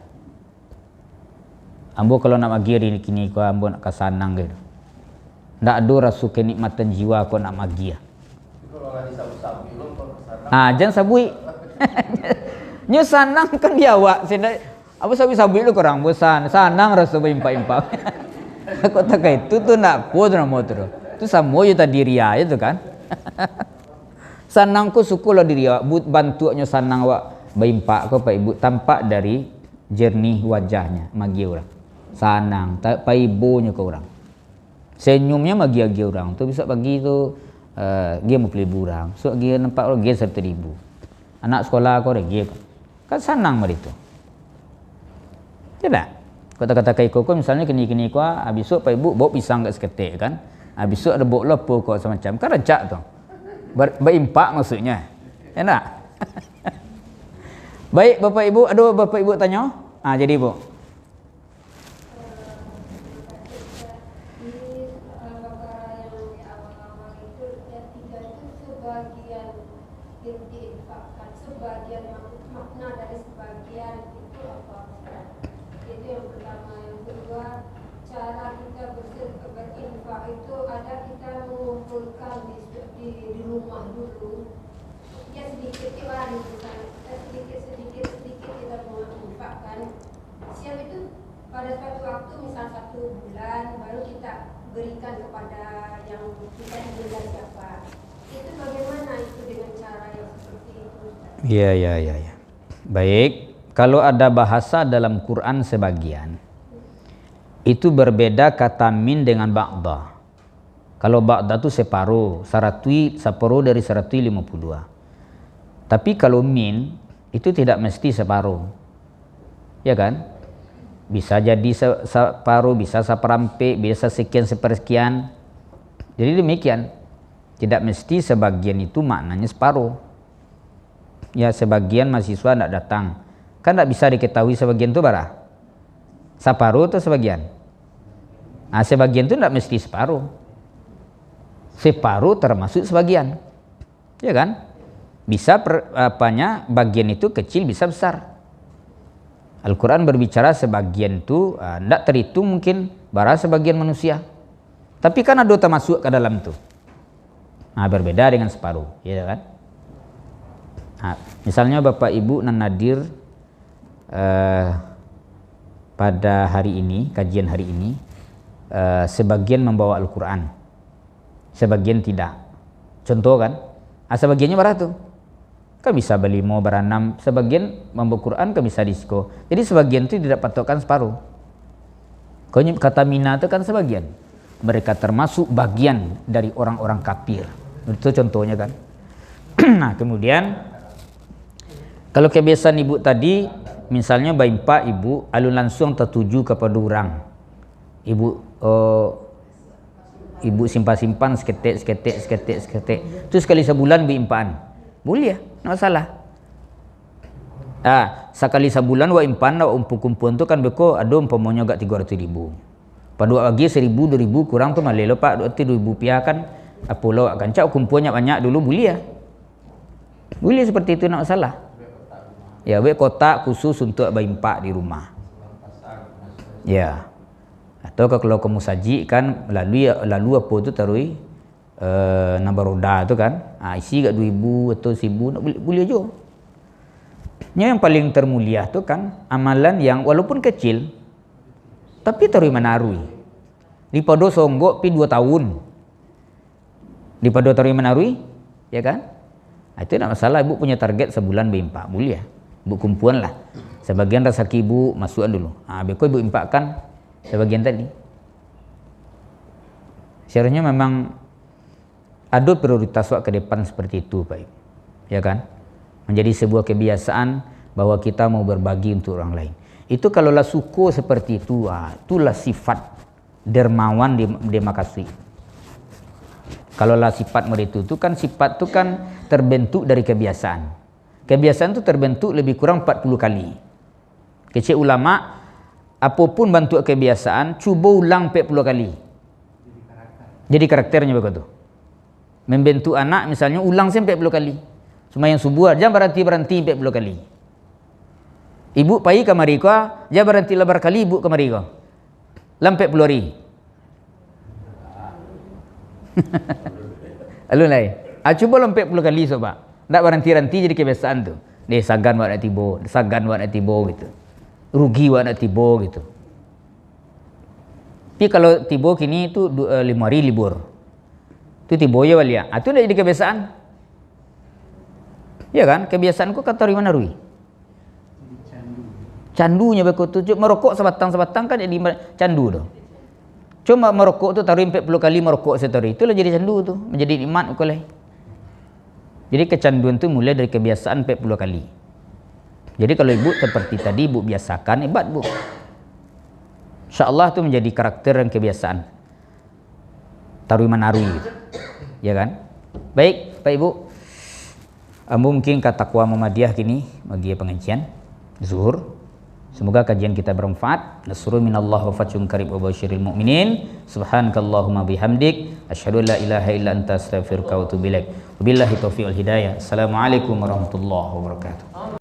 Ambo kalau nak magia ini kini ko ambo nak kasanang gitu. Ndak ada rasa kenikmatan jiwa ko nak magia. Jangan sabui. Nyo sanang kan dia awak. Apa sabui lu kurang bosan. Sanang rasa berimpak-impak. Aku tak itu tu nak po drama motor. Tu samo yo tadi ria itu kan. Sanang ku suku lah diri awak. Bantuannya sanang awak berimpak ko Pak Ibu tampak dari jernih wajahnya magi orang. Sanang tak paibonya ke orang. Senyumnya magi-agi orang. Tu bisa bagi tu dia mau beli burang. So dia nampak orang dia 1,000. Anak sekolah aku ada dia. Kan senang begitu. Tidak. Kata-kata kaiko ko misalnya kini-kini ko habis Pak Ibu bawa pisang kat seketik kan. Habis ada bawa lepo ko semacam. Kan rancak tu. Berimpak maksudnya. Ya tak? Baik Bapak Ibu, ada Bapak Ibu tanya? Jadi Bu. Di rumah dulu ya sedikit kita menginfakkan. Siap itu pada suatu waktu misal 1 bulan baru kita berikan kepada yang kita diberi siapa. Itu bagaimana itu dengan cara yang seperti itu? Ya. Baik, kalau ada bahasa dalam Quran sebagian itu berbeda kata min dengan ba'da. Kalau ba'da itu separuh, separuh dari 152. Tapi kalau min itu tidak mesti separuh. Ya kan? Bisa jadi separuh, bisa seperempat, bisa sekian sepersekian. Jadi demikian. Tidak mesti sebagian itu maknanya separuh. Ya sebagian mahasiswa tidak datang. Kan tidak bisa diketahui sebagian itu berapa? Separuh atau sebagian? Sebagian itu tidak mesti separuh. Separuh termasuk sebagian, ya kan? Bisa bagian itu kecil bisa besar. Al-Quran berbicara sebagian itu tidak terhitung mungkin bara sebagian manusia. Tapi kan ada termasuk ke dalam itu. Berbeda dengan separuh, ya kan? Misalnya Bapak Ibu nadir pada hari ini, kajian hari ini, sebagian membawa Al-Quran. Sebagian tidak. Contoh kan, sebagiannya berapa tuh? Kan bisa berlima, berenam. Sebagian membawa Quran kan bisa disko. Jadi sebagian itu tidak patokkan separuh. Kata mina itu kan sebagian. Mereka termasuk bagian dari orang-orang kafir. Itu contohnya kan. Nah kemudian kalau kebiasaan ibu tadi misalnya baimpa ibu alun langsung tertuju kepada orang. Ibu simpan-simpan seketik. Tu sekali sebulan berimpaan. Boleh ya, tak masalah. Sekali sebulan wa impan wa kumpuan tu kan beko ada umpamanya agak 300,000. Pada lagi 1,000 2,000 kurang tu malih pak 2,000 rupiah kan apa lo akan cak kumpuannya banyak dulu boleh ya. Boleh seperti itu, tak masalah. Ya, buat kotak khusus untuk baimpak di rumah. Ya. Atau kalau kamu sajikan lalu apa tu tarui nambah roda tu kan. Isi kat 2,000 atau 1,000 nak boleh je. Yang paling termulia tu kan amalan yang walaupun kecil tapi tarui menarui. Daripada songgok pi 2 tahun. Daripada tarui menarui, ya kan? Itu tak masalah. Ibu punya target sebulan berimpak, boleh ya. Ibu kumpuan lah. Sebagian rezeki ibu masukkan dulu. Beko ibu impakkan sebagian tadi. Seharusnya memang ada prioritas ke depan seperti itu, Pak. Ya kan? Menjadi sebuah kebiasaan bahwa kita mau berbagi untuk orang lain. Itu kalaulah suku seperti itu, itulah sifat dermawan di Makasih. Kalaulah sifat mereka itu kan sifat itu kan terbentuk dari kebiasaan. Kebiasaan itu terbentuk lebih kurang 40 kali. Kecil ulama, apapun bentuk kebiasaan, cuba ulang 40 kali. Jadi karakternya begitu. Membentuk anak misalnya ulang sampai 40 kali. Sembahyang subuh jangan berhenti 40 kali. Ibu pergi ke mereka, jangan berhenti lebar kali ibu ke mereka. Lampai 40 hari. Lalu lain. Cuba lampai 40 kali sobat. Tak berhenti-henti jadi kebiasaan tu. Dia sagan buat nak tiba, sagan buat nak tiba gitu. Rugi buat nak tiba gitu. Tapi kalau tiba kini tu 5 hari libur. Tu tiba ya walia. Itu dah jadi kebiasaan. Ya kan? Kebiasaanku kata dari mana Rui? Candunya beku tu. Merokok sebatang-sebatang kan jadi candu tu. Cuma merokok tu taruh 40 kali merokok setari. Itulah jadi candu tu. Menjadi nikmat ukulai. Jadi kecanduan tu mulai dari kebiasaan 40 kali. Jadi kalau ibu seperti tadi ibu biasakan ibadat bu. InsyaAllah tu menjadi karakter dan kebiasaan. Tarui menarui. Ya kan? Baik Pak Ibu. Mungkin kata Taqwa Muhammadiyah kini bagi pengajian zuhur. Semoga kajian kita bermanfaat. Nasrun minallah wa fathun qarib wa basyiril mu'minin. Subhanakallahumma bihamdik asyhadu an la ilaha illa anta astaghfiruka wa atubu ilaik. Wabillahi taufiq wal hidayah. Assalamualaikum warahmatullahi wabarakatuh.